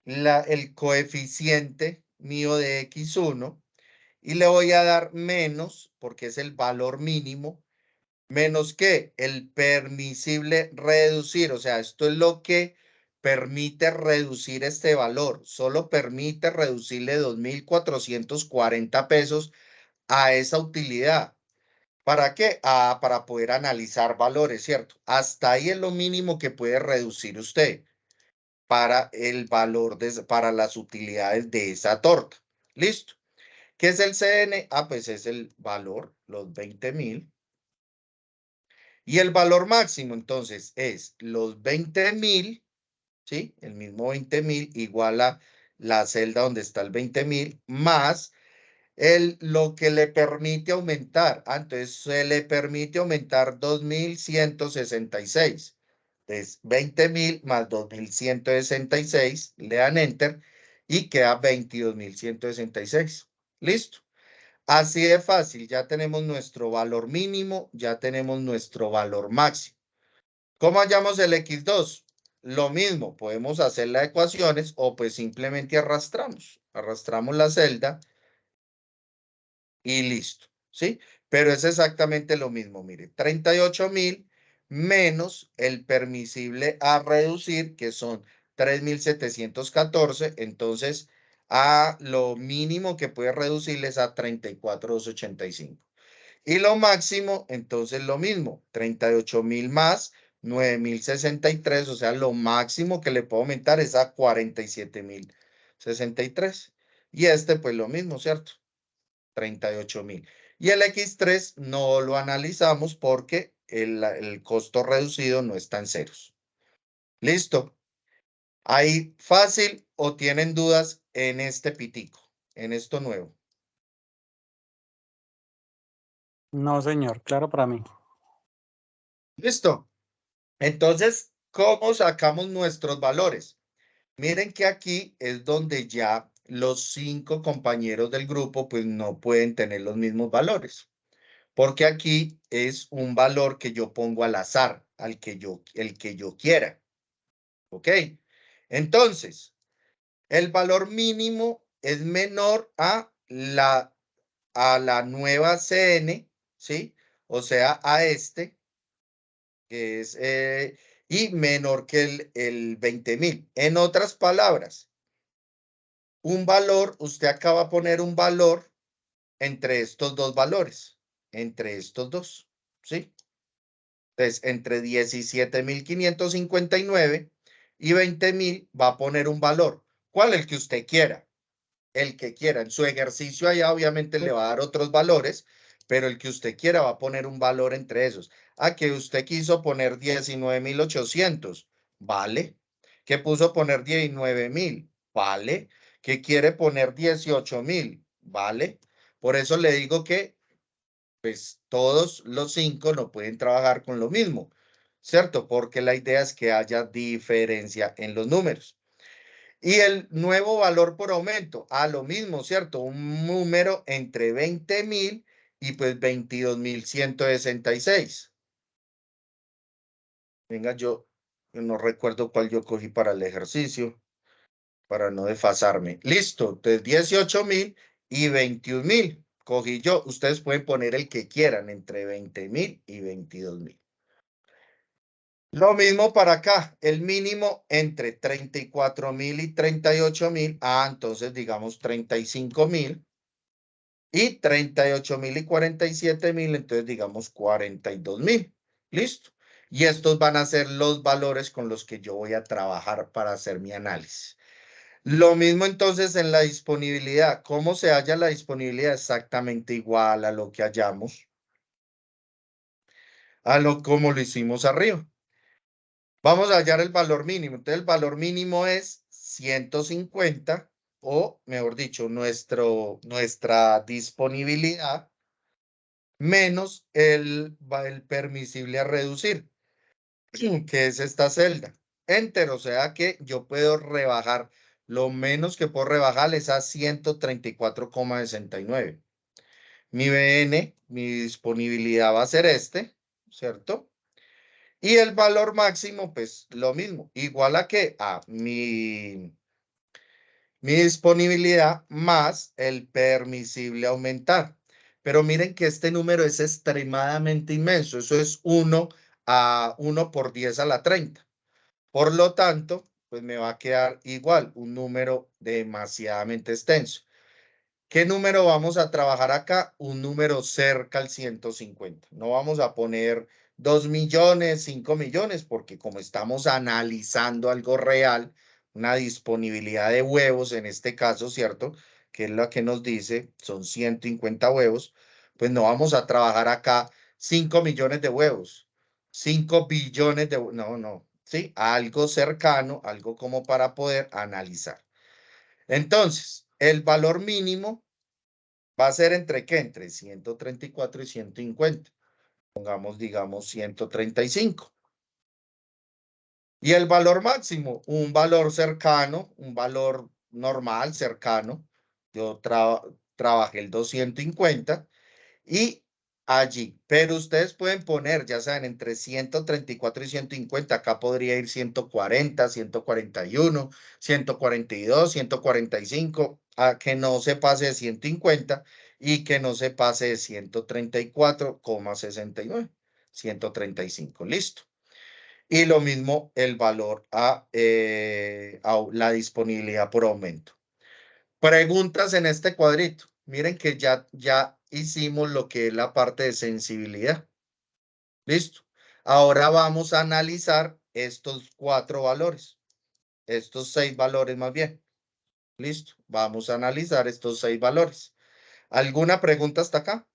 S1: el coeficiente mío de X1 y le voy a dar menos, porque es el valor mínimo, menos que el permisible reducir. O sea, esto es lo que permite reducir este valor. Solo permite reducirle 2.440 pesos a esa utilidad. ¿Para qué? Para poder analizar valores, ¿cierto? Hasta ahí es lo mínimo que puede reducir usted para el valor, para las utilidades de esa torta. ¿Listo? ¿Qué es el CN? Pues es el valor, los 20.000. Y el valor máximo, entonces, es los 20.000, ¿sí? El mismo 20.000 igual a la celda donde está el 20.000 más lo que le permite aumentar. Entonces, se le permite aumentar 2.166. Entonces, 20.000 más 2.166, le dan enter y queda 22.166. Listo. Así de fácil, ya tenemos nuestro valor mínimo, ya tenemos nuestro valor máximo. ¿Cómo hallamos el X2? Lo mismo, podemos hacer las ecuaciones o pues simplemente arrastramos la celda y listo, ¿sí? Pero es exactamente lo mismo, mire, 38.000 menos el permisible a reducir, que son 3.714, entonces a lo mínimo que puede reducirles a 34.285. Y lo máximo, entonces lo mismo, 38.000 más 9.063, o sea, lo máximo que le puedo aumentar es a 47.063. Y este, pues lo mismo, ¿cierto? 38.000. Y el X3 no lo analizamos porque el costo reducido no está en ceros. ¿Listo? ¿Ahí fácil o tienen dudas en este pitico, en esto nuevo?
S3: No, señor, claro para mí.
S1: ¿Listo? Entonces, ¿cómo sacamos nuestros valores? Miren que aquí es donde ya los 5 compañeros del grupo pues no pueden tener los mismos valores. Porque aquí es un valor que yo pongo al azar, el que yo quiera. ¿Ok? Entonces, el valor mínimo es menor a la nueva CN, ¿sí? O sea, a este, que es, y menor que el 20.000. En otras palabras, un valor, usted acaba de poner un valor entre estos dos valores, entre estos dos, ¿sí? Entonces, entre 17.559 y 20.000 va a poner un valor. ¿Cuál? El que usted quiera. El que quiera. En su ejercicio allá obviamente le va a dar otros valores, pero el que usted quiera va a poner un valor entre esos. Que usted quiso poner 19.800, ¿vale? Que puso poner 19.000, ¿vale? Que quiere poner 18.000, ¿vale? Por eso le digo que pues todos los 5 no pueden trabajar con lo mismo, ¿cierto? Porque la idea es que haya diferencia en los números. Y el nuevo valor por aumento, lo mismo, ¿cierto? Un número entre 20.000 y pues 22.166. Venga, yo no recuerdo cuál yo cogí para el ejercicio, para no desfasarme. Listo, entonces 18.000 y 21.000 cogí yo. Ustedes pueden poner el que quieran entre 20.000 y 22.000. Lo mismo para acá, el mínimo entre 34.000 y 38.000. Entonces digamos 35.000. Y 38.000 y 47.000, entonces digamos 42.000. Listo. Y estos van a ser los valores con los que yo voy a trabajar para hacer mi análisis. Lo mismo entonces en la disponibilidad. ¿Cómo se halla la disponibilidad? Exactamente igual a lo que hallamos, como lo hicimos arriba. Vamos a hallar el valor mínimo. Entonces el valor mínimo es 150 o, mejor dicho, nuestra disponibilidad menos el permisible a reducir, que es esta celda. Enter, o sea que yo puedo rebajar, lo menos que puedo rebajar es a 134,69. Mi BN, mi disponibilidad va a ser este, ¿cierto? Y el valor máximo, pues lo mismo, igual a que a mi disponibilidad más el permisible aumentar. Pero miren que este número es extremadamente inmenso. Eso es 1 por 10 a la 30. Por lo tanto, pues me va a quedar igual, un número demasiadamente extenso. ¿Qué número vamos a trabajar acá? Un número cerca al 150. No vamos a poner 2 millones, 5 millones, porque como estamos analizando algo real, una disponibilidad de huevos en este caso, ¿cierto? Que es lo que nos dice, son 150 huevos, pues no vamos a trabajar acá 5 millones de huevos, 5 billones de huevos, no, ¿sí? Algo cercano, algo como para poder analizar. Entonces, el valor mínimo va a ser entre qué? Entre 134 y 150. Pongamos, digamos, 135. Y el valor máximo, un valor cercano, un valor normal, cercano. Yo trabajé el 250 y allí. Pero ustedes pueden poner, ya saben, entre 134 y 150. Acá podría ir 140, 141, 142, 145, a que no se pase de 150 y que no se pase de 134,69. 135, listo. Y lo mismo el valor a la disponibilidad por aumento. Preguntas en este cuadrito. Miren que ya hicimos lo que es la parte de sensibilidad. Listo. Ahora vamos a analizar estos 4 valores. Estos 6 valores más bien. Listo. Vamos a analizar estos 6 valores. ¿Alguna pregunta hasta acá?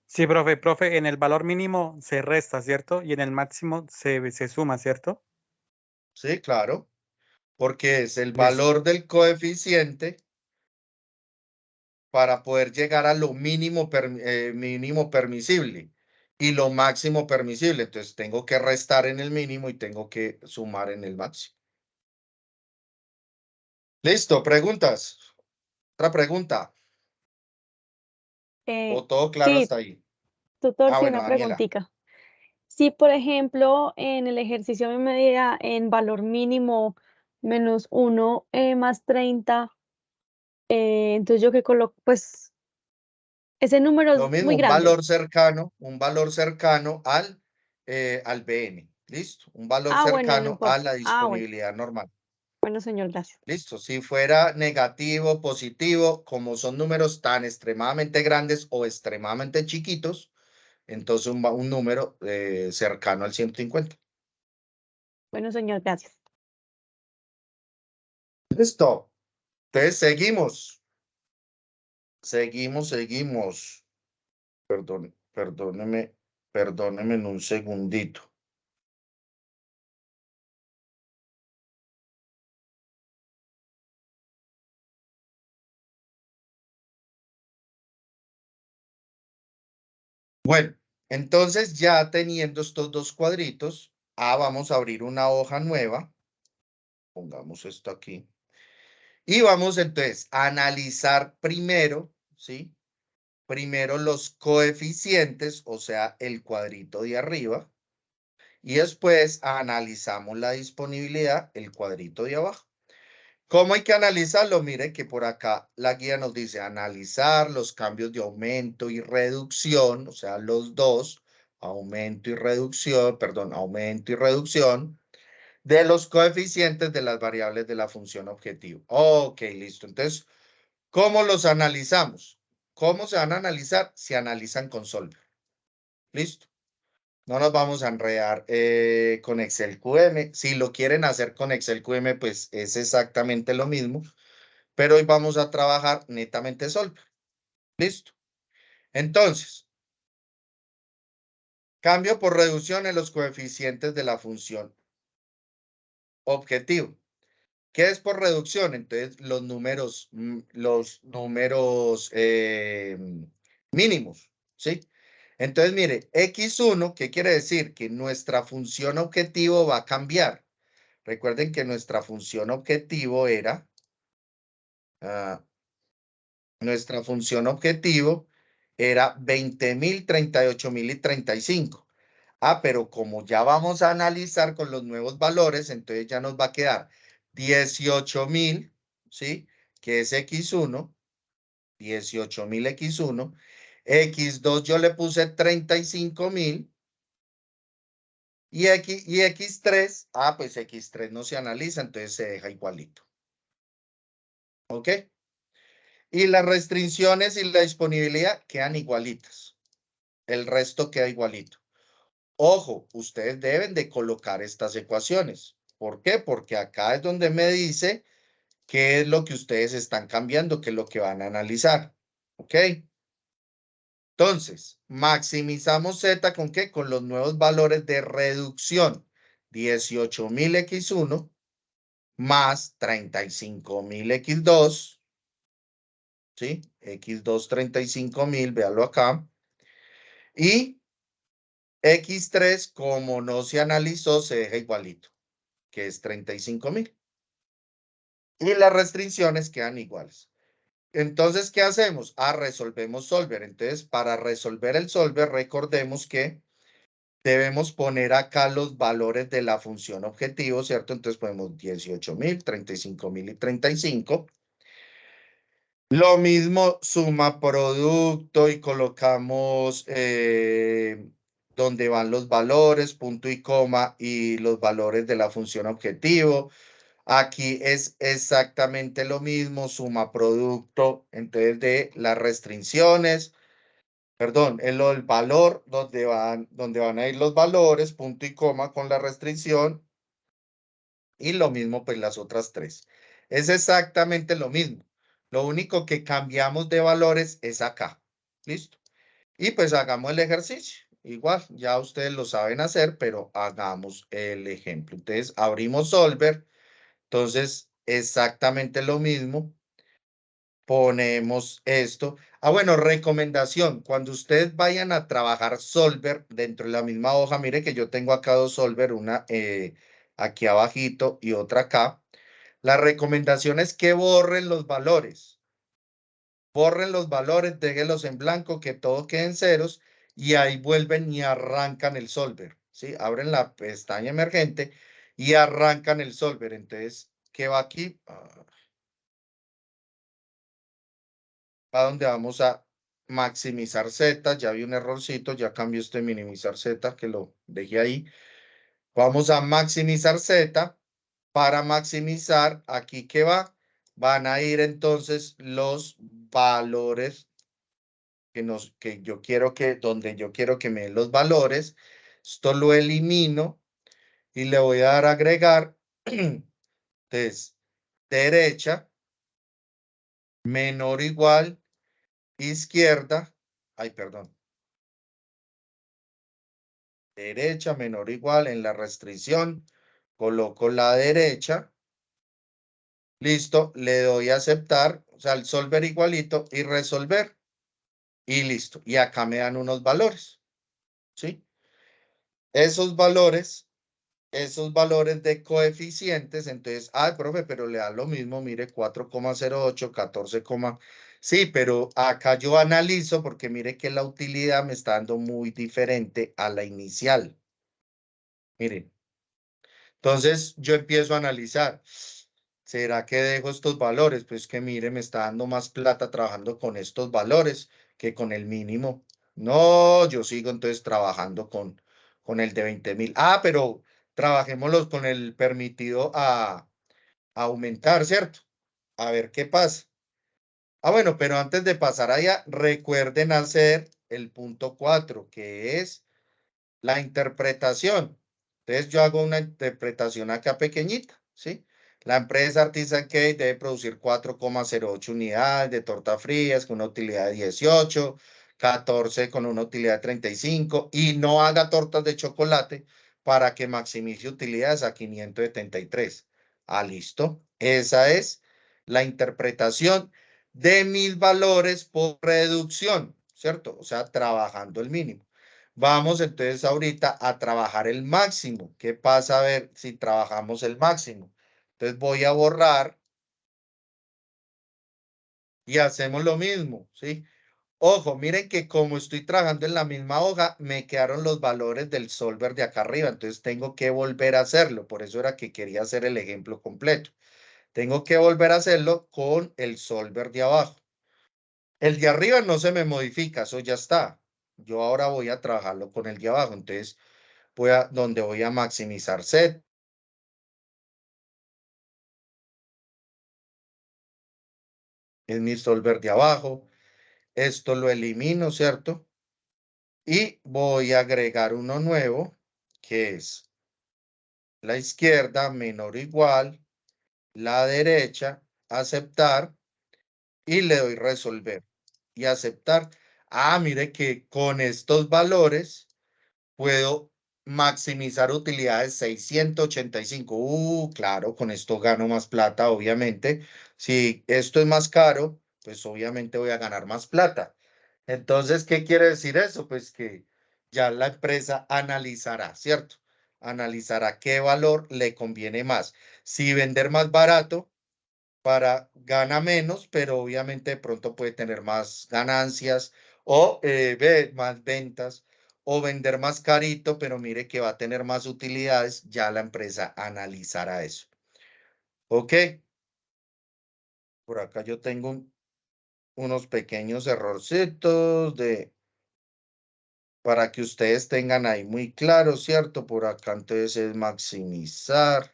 S3: Sí, profe, en el valor mínimo se resta, ¿cierto? Y en el máximo se suma, ¿cierto?
S1: Sí, claro. Porque es el
S3: Listo.
S1: valor del coeficiente para poder llegar a lo mínimo, mínimo permisible y lo máximo permisible. Entonces tengo que restar en el mínimo y tengo que sumar en el máximo. Listo, preguntas. Otra pregunta. ¿O todo claro
S2: Sí,
S1: hasta ahí?
S2: tutor, sí,
S1: Bueno,
S2: una
S1: Daniela.
S2: preguntita. Si, por ejemplo, en el ejercicio me diera en valor mínimo -1 más 30, entonces yo que coloco, pues ese número
S1: Lo
S2: es
S1: mismo,
S2: muy grande.
S1: un valor cercano al BN. Listo, un valor
S2: Ah, bueno, no
S1: cercano a
S2: importa.
S1: la
S2: Ah, bueno,
S1: disponibilidad normal.
S2: bueno, señor, gracias.
S1: Listo, si fuera negativo, positivo, como son números tan extremadamente grandes o extremadamente chiquitos, entonces un número cercano al 150.
S2: Bueno, señor, gracias.
S1: Listo. Entonces seguimos. Perdóneme en un segundito. Bueno, entonces ya teniendo estos 2 cuadritos, vamos a abrir una hoja nueva. Pongamos esto aquí. Y vamos entonces a analizar primero, ¿sí? Primero los coeficientes, o sea, el cuadrito de arriba, y después analizamos la disponibilidad, el cuadrito de abajo. ¿Cómo hay que analizarlo? Mire que por acá la guía nos dice analizar los cambios de aumento y reducción, o sea, los dos, aumento y reducción, perdón, aumento y reducción de los coeficientes de las variables de la función objetivo. Ok, listo. Entonces, ¿Cómo los analizamos? ¿Cómo se van a analizar? Se analizan con Solver. ¿Listo? No nos vamos a enredar con Excel QM. Si lo quieren hacer con Excel QM, pues es exactamente lo mismo. Pero hoy vamos a trabajar netamente Solver. ¿Listo? Entonces, cambio por reducción en los coeficientes de la función objetivo. ¿Qué es por reducción? Entonces, los números mínimos, ¿sí? Entonces, mire, X1, ¿qué quiere decir? Que nuestra función objetivo va a cambiar. Recuerden que nuestra función objetivo era, nuestra función objetivo era 20.000, 38.000 y 35. Pero como ya vamos a analizar con los nuevos valores, entonces ya nos va a quedar 18.000, ¿sí? Que es X1, 18.000 X1. X2 yo le puse 35.000. Y X3, pues X3 no se analiza, entonces se deja igualito. ¿Ok? Y las restricciones y la disponibilidad quedan igualitas. El resto queda igualito. Ojo, ustedes deben de colocar estas ecuaciones. ¿Por qué? Porque acá es donde me dice qué es lo que ustedes están cambiando, qué es lo que van a analizar. ¿Ok? Entonces, maximizamos Z ¿con qué? Con los nuevos valores de reducción. 18.000 X1 más 35.000 X2. ¿Sí? X2, 35.000, véalo acá. Y X3, como no se analizó, se deja igualito, que es 35.000. Y las restricciones quedan iguales. Entonces, ¿qué hacemos? Resolvemos Solver. Entonces, para resolver el Solver, recordemos que debemos poner acá los valores de la función objetivo, ¿cierto? Entonces, ponemos 18.000, 35.000 y 35. Lo mismo, suma producto y colocamos donde van los valores, punto y coma, y los valores de la función objetivo. Aquí es exactamente lo mismo, suma producto, entonces de las restricciones, perdón, el valor donde van a ir los valores, punto y coma con la restricción, y lo mismo pues las otras tres. Es exactamente lo mismo. Lo único que cambiamos de valores es acá. ¿Listo? Y pues hagamos el ejercicio. Igual, ya ustedes lo saben hacer, pero hagamos el ejemplo. Entonces, abrimos Solver. Entonces, exactamente lo mismo. Ponemos esto. Bueno, recomendación. Cuando ustedes vayan a trabajar Solver dentro de la misma hoja, mire que yo tengo acá dos Solver, una aquí abajito y otra acá. La recomendación es que borren los valores. Borren los valores, déjenlos en blanco, que todo quede en ceros y ahí vuelven y arrancan el Solver. ¿Sí? Abren la pestaña emergente y arrancan el Solver. Entonces, ¿qué va aquí? A donde vamos a maximizar Z. Ya vi un errorcito, ya cambió este minimizar Z, que lo dejé ahí. Vamos a maximizar Z. Para maximizar, aquí que va, van a ir entonces los valores donde yo quiero que me den los valores. Esto lo elimino y le voy a dar a agregar. Entonces, derecha menor o igual, izquierda, perdón. Derecha menor o igual en la restricción, coloco la derecha. Listo, le doy a aceptar, o sea, el solver igualito y resolver. Y listo. Y acá me dan unos valores. ¿Sí? Esos valores de coeficientes, entonces, profe, pero le da lo mismo, mire, 4,08, 14, sí, pero acá yo analizo porque mire que la utilidad me está dando muy diferente a la inicial. Miren, entonces yo empiezo a analizar. ¿Será que dejo estos valores? Pues que mire, me está dando más plata trabajando con estos valores que con el mínimo. No, yo sigo entonces trabajando con el de 20.000. Pero trabajémoslos con el permitido a aumentar, ¿cierto? A ver qué pasa. Ah, bueno, pero antes de pasar allá, recuerden hacer el punto 4, que es la interpretación. Entonces yo hago una interpretación acá pequeñita, ¿sí? La empresa Artisan Cake debe producir 4,08 unidades de tortas frías con una utilidad de 18, 14 con una utilidad de 35 y no haga tortas de chocolate para que maximice utilidades a 573. Ah, listo. Esa es la interpretación de mis valores por reducción, ¿cierto? O sea, trabajando el mínimo. Vamos entonces ahorita a trabajar el máximo. ¿Qué pasa a ver si trabajamos el máximo? Entonces voy a borrar y hacemos lo mismo, ¿sí? Ojo, miren que como estoy trabajando en la misma hoja, me quedaron los valores del solver de acá arriba, entonces tengo que volver a hacerlo. Por eso era que quería hacer el ejemplo completo. Tengo que volver a hacerlo con el solver de abajo. El de arriba no se me modifica, eso ya está. Yo ahora voy a trabajarlo con el de abajo, entonces donde voy a maximizar set. Es mi solver de abajo. Esto lo elimino, ¿cierto? Y voy a agregar uno nuevo, que es la izquierda menor o igual, la derecha, aceptar, y le doy resolver y aceptar. Ah, mire que con estos valores puedo maximizar utilidades 685. Claro, con esto gano más plata, obviamente. Si esto es más caro, pues obviamente voy a ganar más plata. Entonces, ¿qué quiere decir eso? Pues que ya la empresa analizará, ¿cierto? Analizará qué valor le conviene más. Si vender más barato para gana menos, pero obviamente de pronto puede tener más ganancias o más ventas o vender más carito, pero mire que va a tener más utilidades, ya la empresa analizará eso. ¿Ok? Por acá yo tengo unos pequeños errorcitos para que ustedes tengan ahí muy claro, ¿cierto? Por acá entonces es maximizar.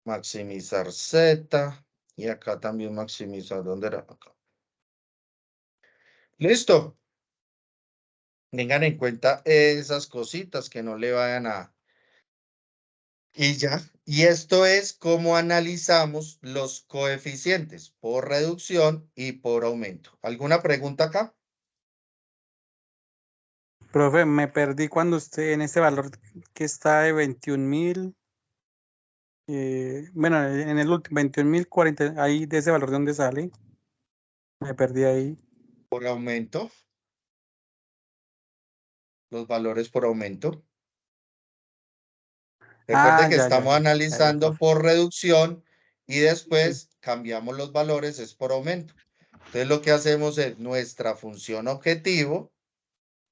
S1: Maximizar Z. Y acá también maximizar. ¿Dónde era? Acá. Listo. Tengan en cuenta esas cositas que no le vayan a... Y ya. Y esto es cómo analizamos los coeficientes por reducción y por aumento. ¿Alguna pregunta acá?
S3: Profe, me perdí cuando usted en ese valor que está de 21.000, bueno, en el último, 21.040, ahí de ese valor de dónde sale. Me perdí ahí.
S1: Por aumento. Los valores por aumento. Recuerde
S3: Ah,
S1: que
S3: ya, ya,
S1: estamos
S3: ya, ya, ya,
S1: analizando
S3: profe.
S1: por reducción y
S3: Sí.
S1: después cambiamos los valores, es por aumento. Entonces lo que hacemos es nuestra función objetivo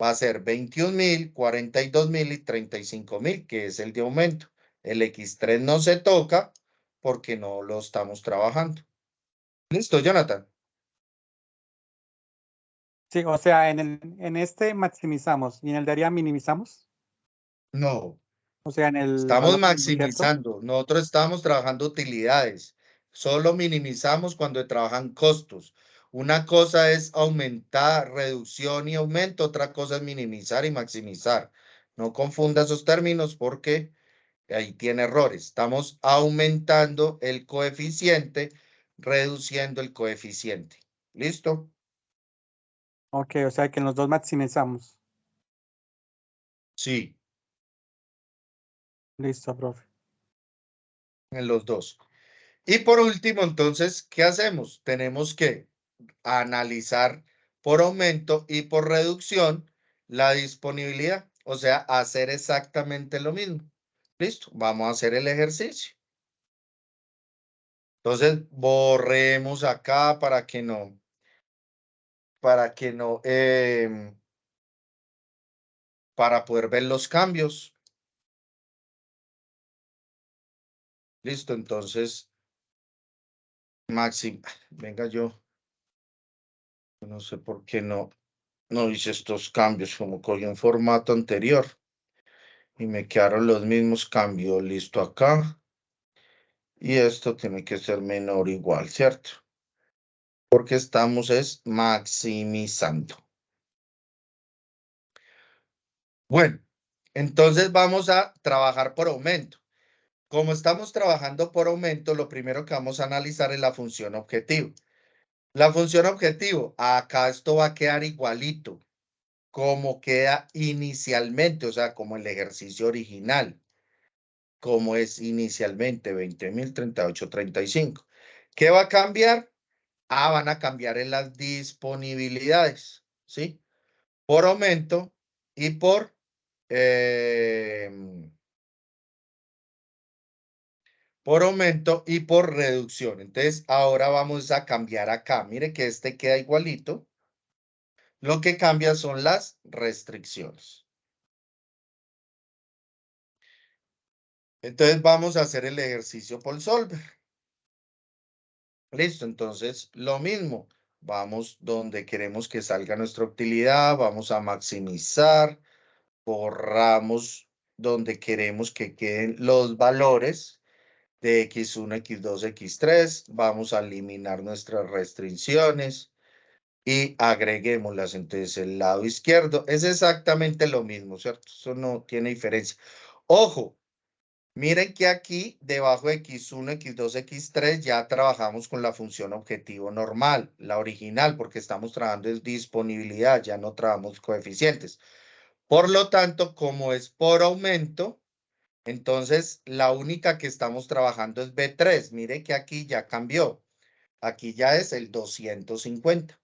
S1: va a ser 21.000, 42.000 y 35.000, que es el de aumento. El X3 no se toca porque no lo estamos trabajando. Listo, Jonathan.
S3: Sí, o sea, en este maximizamos y en el de área minimizamos.
S1: No,
S3: O sea, en el
S1: estamos
S3: valor mínimo, ¿cierto?
S1: maximizando. Nosotros estamos trabajando utilidades. Solo minimizamos cuando trabajan costos. Una cosa es aumentar, reducción y aumento. Otra cosa es minimizar y maximizar. No confunda esos términos porque ahí tiene errores. Estamos aumentando el coeficiente, reduciendo el coeficiente. ¿Listo?
S3: Ok, o sea que en los dos maximizamos.
S1: Sí,
S3: Listo, profe.
S1: en los dos. Y por último, entonces, ¿qué hacemos? Tenemos que analizar por aumento y por reducción la disponibilidad, o sea, hacer exactamente lo mismo. Listo, vamos a hacer el ejercicio. Entonces, borremos acá para poder ver los cambios. Listo, entonces, venga yo no sé por qué no hice estos cambios, como cogí un formato anterior y me quedaron los mismos cambios. Listo acá. y esto tiene que ser menor o igual, ¿cierto? Porque estamos es maximizando. Bueno, entonces vamos a trabajar por aumento. Como estamos trabajando por aumento, lo primero que vamos a analizar es la función objetivo. La función objetivo, acá esto va a quedar igualito como queda inicialmente, o sea, como el ejercicio original, como es inicialmente 20.000, 38, 35. ¿Qué va a cambiar? Ah, van a cambiar en las disponibilidades, ¿sí? Por aumento y por aumento y por reducción. Entonces, ahora vamos a cambiar acá. Mire que este queda igualito. Lo que cambia son las restricciones. Entonces, vamos a hacer el ejercicio por solver. Listo, entonces lo mismo. Vamos donde queremos que salga nuestra utilidad, vamos a maximizar, borramos donde queremos que queden los valores de X1, X2, X3, vamos a eliminar nuestras restricciones y agreguémoslas. Entonces el lado izquierdo es exactamente lo mismo, ¿cierto? Eso no tiene diferencia. Ojo, miren que aquí debajo de X1, X2, X3 ya trabajamos con la función objetivo normal, la original, porque estamos trabajando en disponibilidad, ya no trabajamos coeficientes. Por lo tanto, como es por aumento, entonces la única que estamos trabajando es B3. Mire que aquí ya cambió. Aquí ya es el 250.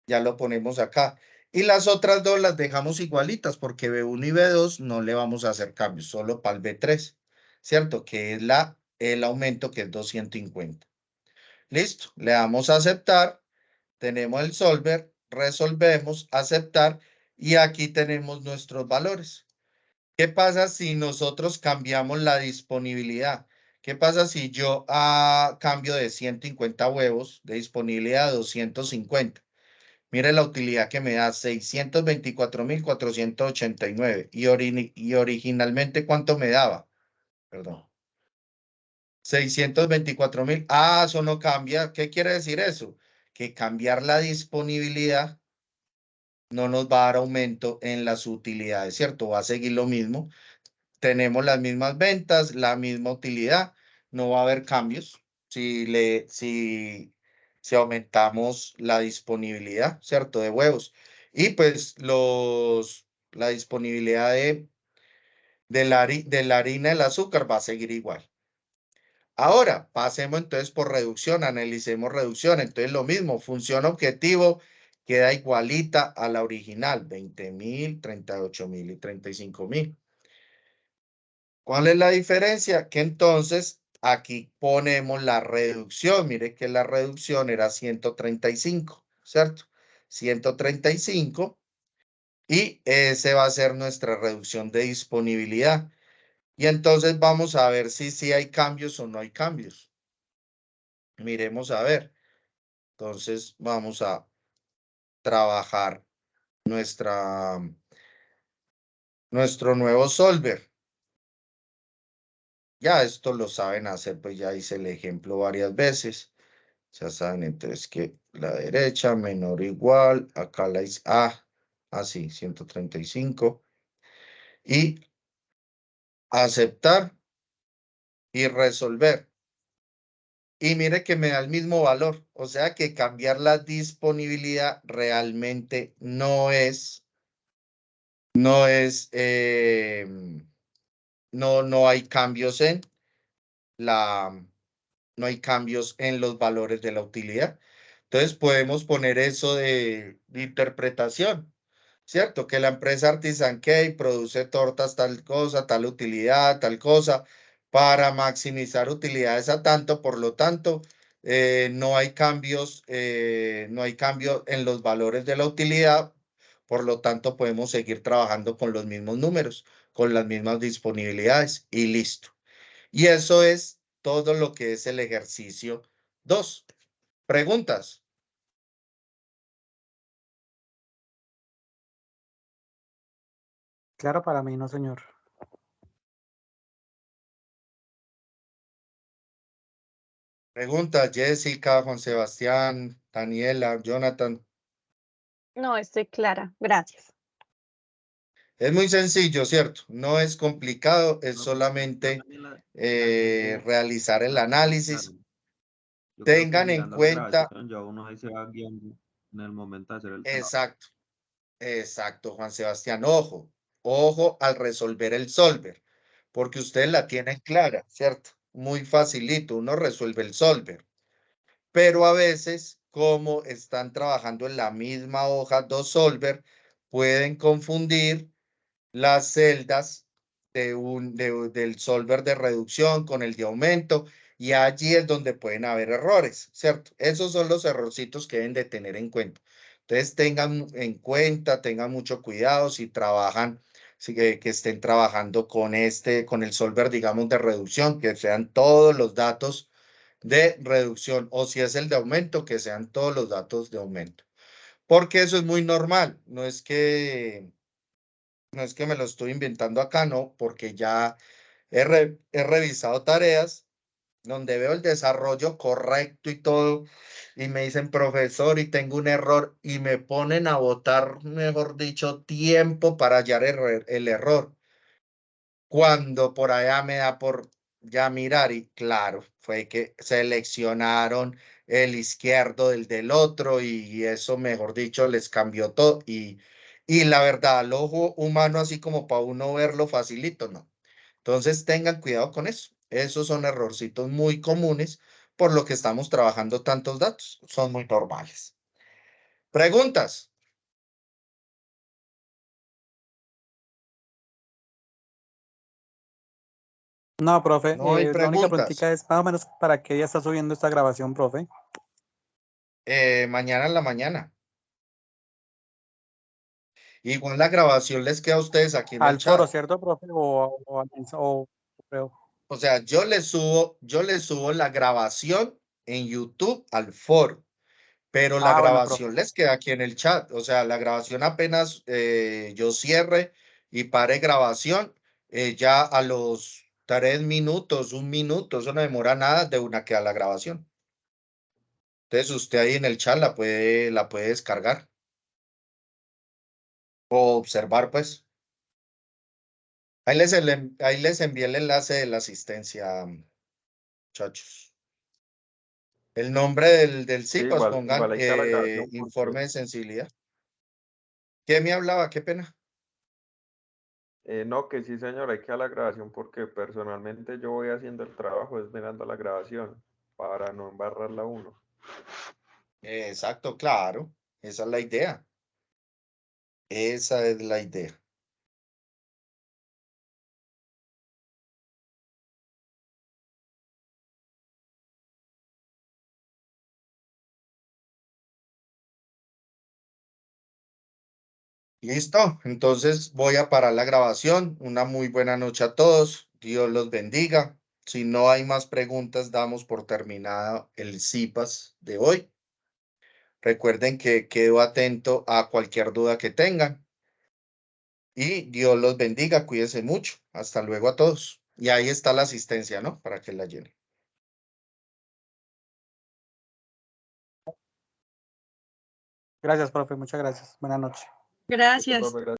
S1: Ya lo ponemos acá. Y las otras dos las dejamos igualitas porque B1 y B2 no le vamos a hacer cambios, solo para el B3, ¿cierto? Que es el aumento que es 250. Listo, le damos a aceptar, tenemos el solver, resolvemos, aceptar y aquí tenemos nuestros valores. ¿Qué pasa si nosotros cambiamos la disponibilidad? ¿Qué pasa si yo cambio de 150 huevos de disponibilidad a 250? Mire la utilidad que me da, 624.489. Y originalmente, ¿cuánto me daba? Perdón. 624.000. Ah, eso no cambia. ¿Qué quiere decir eso? Que cambiar la disponibilidad no nos va a dar aumento en las utilidades, ¿cierto? Va a seguir lo mismo. Tenemos las mismas ventas, la misma utilidad. No va a haber cambios si aumentamos la disponibilidad, ¿cierto? De huevos. Y pues la disponibilidad de la harina, el azúcar va a seguir igual. Ahora, pasemos entonces por reducción, analicemos reducción. Entonces, lo mismo, función objetivo queda igualita a la original, 20.000, 38.000 y 35.000. ¿Cuál es la diferencia? Que entonces aquí ponemos la reducción. Mire que la reducción era 135, ¿cierto? 135 y ese va a ser nuestra reducción de disponibilidad. Y entonces vamos a ver si hay cambios o no hay cambios. Miremos a ver. Entonces vamos a trabajar nuestro nuevo solver. Ya esto lo saben hacer, pues ya hice el ejemplo varias veces. Ya saben, entonces que la derecha menor o igual, acá la es así, 135. Y aceptar y resolver. Y mire que me da el mismo valor. O sea que cambiar la disponibilidad realmente no no hay cambios no hay cambios en los valores de la utilidad. Entonces podemos poner eso de interpretación, ¿cierto? Que la empresa Artisan Cake produce tortas tal cosa, tal utilidad, tal cosa, para maximizar utilidades a tanto, por lo tanto, no hay cambios, no hay cambio en los valores de la utilidad, por lo tanto, podemos seguir trabajando con los mismos números, con las mismas disponibilidades y listo. Y eso es todo lo que es el ejercicio 2. ¿Preguntas?
S3: Claro, para mí no, señor.
S1: Pregunta, Jessica, Juan Sebastián, Daniela, Jonathan.
S2: No, estoy clara. Gracias.
S1: Es muy sencillo, ¿cierto? No es complicado, es
S5: Profe, yo
S1: solamente
S5: también la tengo,
S1: realizar el
S5: la tengo
S1: análisis.
S5: clara. Yo creo que
S1: Tengan en
S5: mirando la
S1: cuenta,
S5: grabación ya uno ahí se va guiando en el momento de hacer el trabajo.
S1: exacto, exacto, Juan Sebastián, ojo al resolver el solver, porque ustedes la tienen clara, ¿cierto? Muy facilito, uno resuelve el solver, pero a veces, como están trabajando en la misma hoja dos solver, pueden confundir las celdas del solver de reducción con el de aumento, y allí es donde pueden haber errores, ¿cierto? Esos son los errorcitos que deben de tener en cuenta. Entonces tengan en cuenta, tengan mucho cuidado si trabajan, que estén trabajando con con el solver, digamos, de reducción, que sean todos los datos de reducción, o si es el de aumento, que sean todos los datos de aumento. Porque eso es muy normal, no es que me lo estoy inventando acá, no, porque ya he revisado tareas donde veo el desarrollo correcto y todo, y me dicen, profesor, y tengo un error, y me ponen a botar, mejor dicho, tiempo para hallar el error. Cuando por allá me da por ya mirar, y claro, fue que seleccionaron el izquierdo del otro, y eso, mejor dicho, les cambió todo. Y la verdad, al ojo humano, así como para uno verlo facilito, no. Entonces tengan cuidado con eso. Esos son errorcitos muy comunes por lo que estamos trabajando tantos datos. Son muy normales. ¿Preguntas?
S3: No, profe,
S1: No hay
S3: la única
S1: preguntas.
S3: preguntita es más o menos para qué día está subiendo esta grabación, profe.
S1: Mañana en la mañana. Igual la grabación les queda a ustedes aquí en el
S3: Al foro,
S1: chat.
S3: ¿cierto, profe? O creo.
S1: O sea, yo les subo la grabación en YouTube al foro, pero la
S3: Ah, bueno, profe.
S1: grabación les queda aquí en el chat. O sea, la grabación apenas yo cierre y pare grabación, ya a los 3 minutos, 1 minuto, eso no demora nada, de una queda la grabación. Entonces usted ahí en el chat la puede descargar o observar, pues. Ahí les envié el enlace de la asistencia, muchachos. El nombre del
S4: Sí,
S1: sí, pues pongan
S4: igual hay que dar la grabación
S1: informe
S4: porque,
S1: de sensibilidad. ¿Quién me hablaba? Qué pena.
S4: no, que sí, señor, hay que dar la grabación porque personalmente yo voy haciendo el trabajo, es mirando la grabación para no embarrarla uno.
S1: Exacto, claro. Esa es la idea. Esa es la idea. Listo. Entonces voy a parar la grabación. Una muy buena noche a todos. Dios los bendiga. Si no hay más preguntas, damos por terminado el CIPAS de hoy. Recuerden que quedo atento a cualquier duda que tengan. Y Dios los bendiga. Cuídense mucho. Hasta luego a todos. Y ahí está la asistencia, ¿no? Para que la llenen.
S3: Gracias, profe. Muchas gracias. Buenas noches.
S4: Listo,
S2: Gracias.
S4: profe, gracias.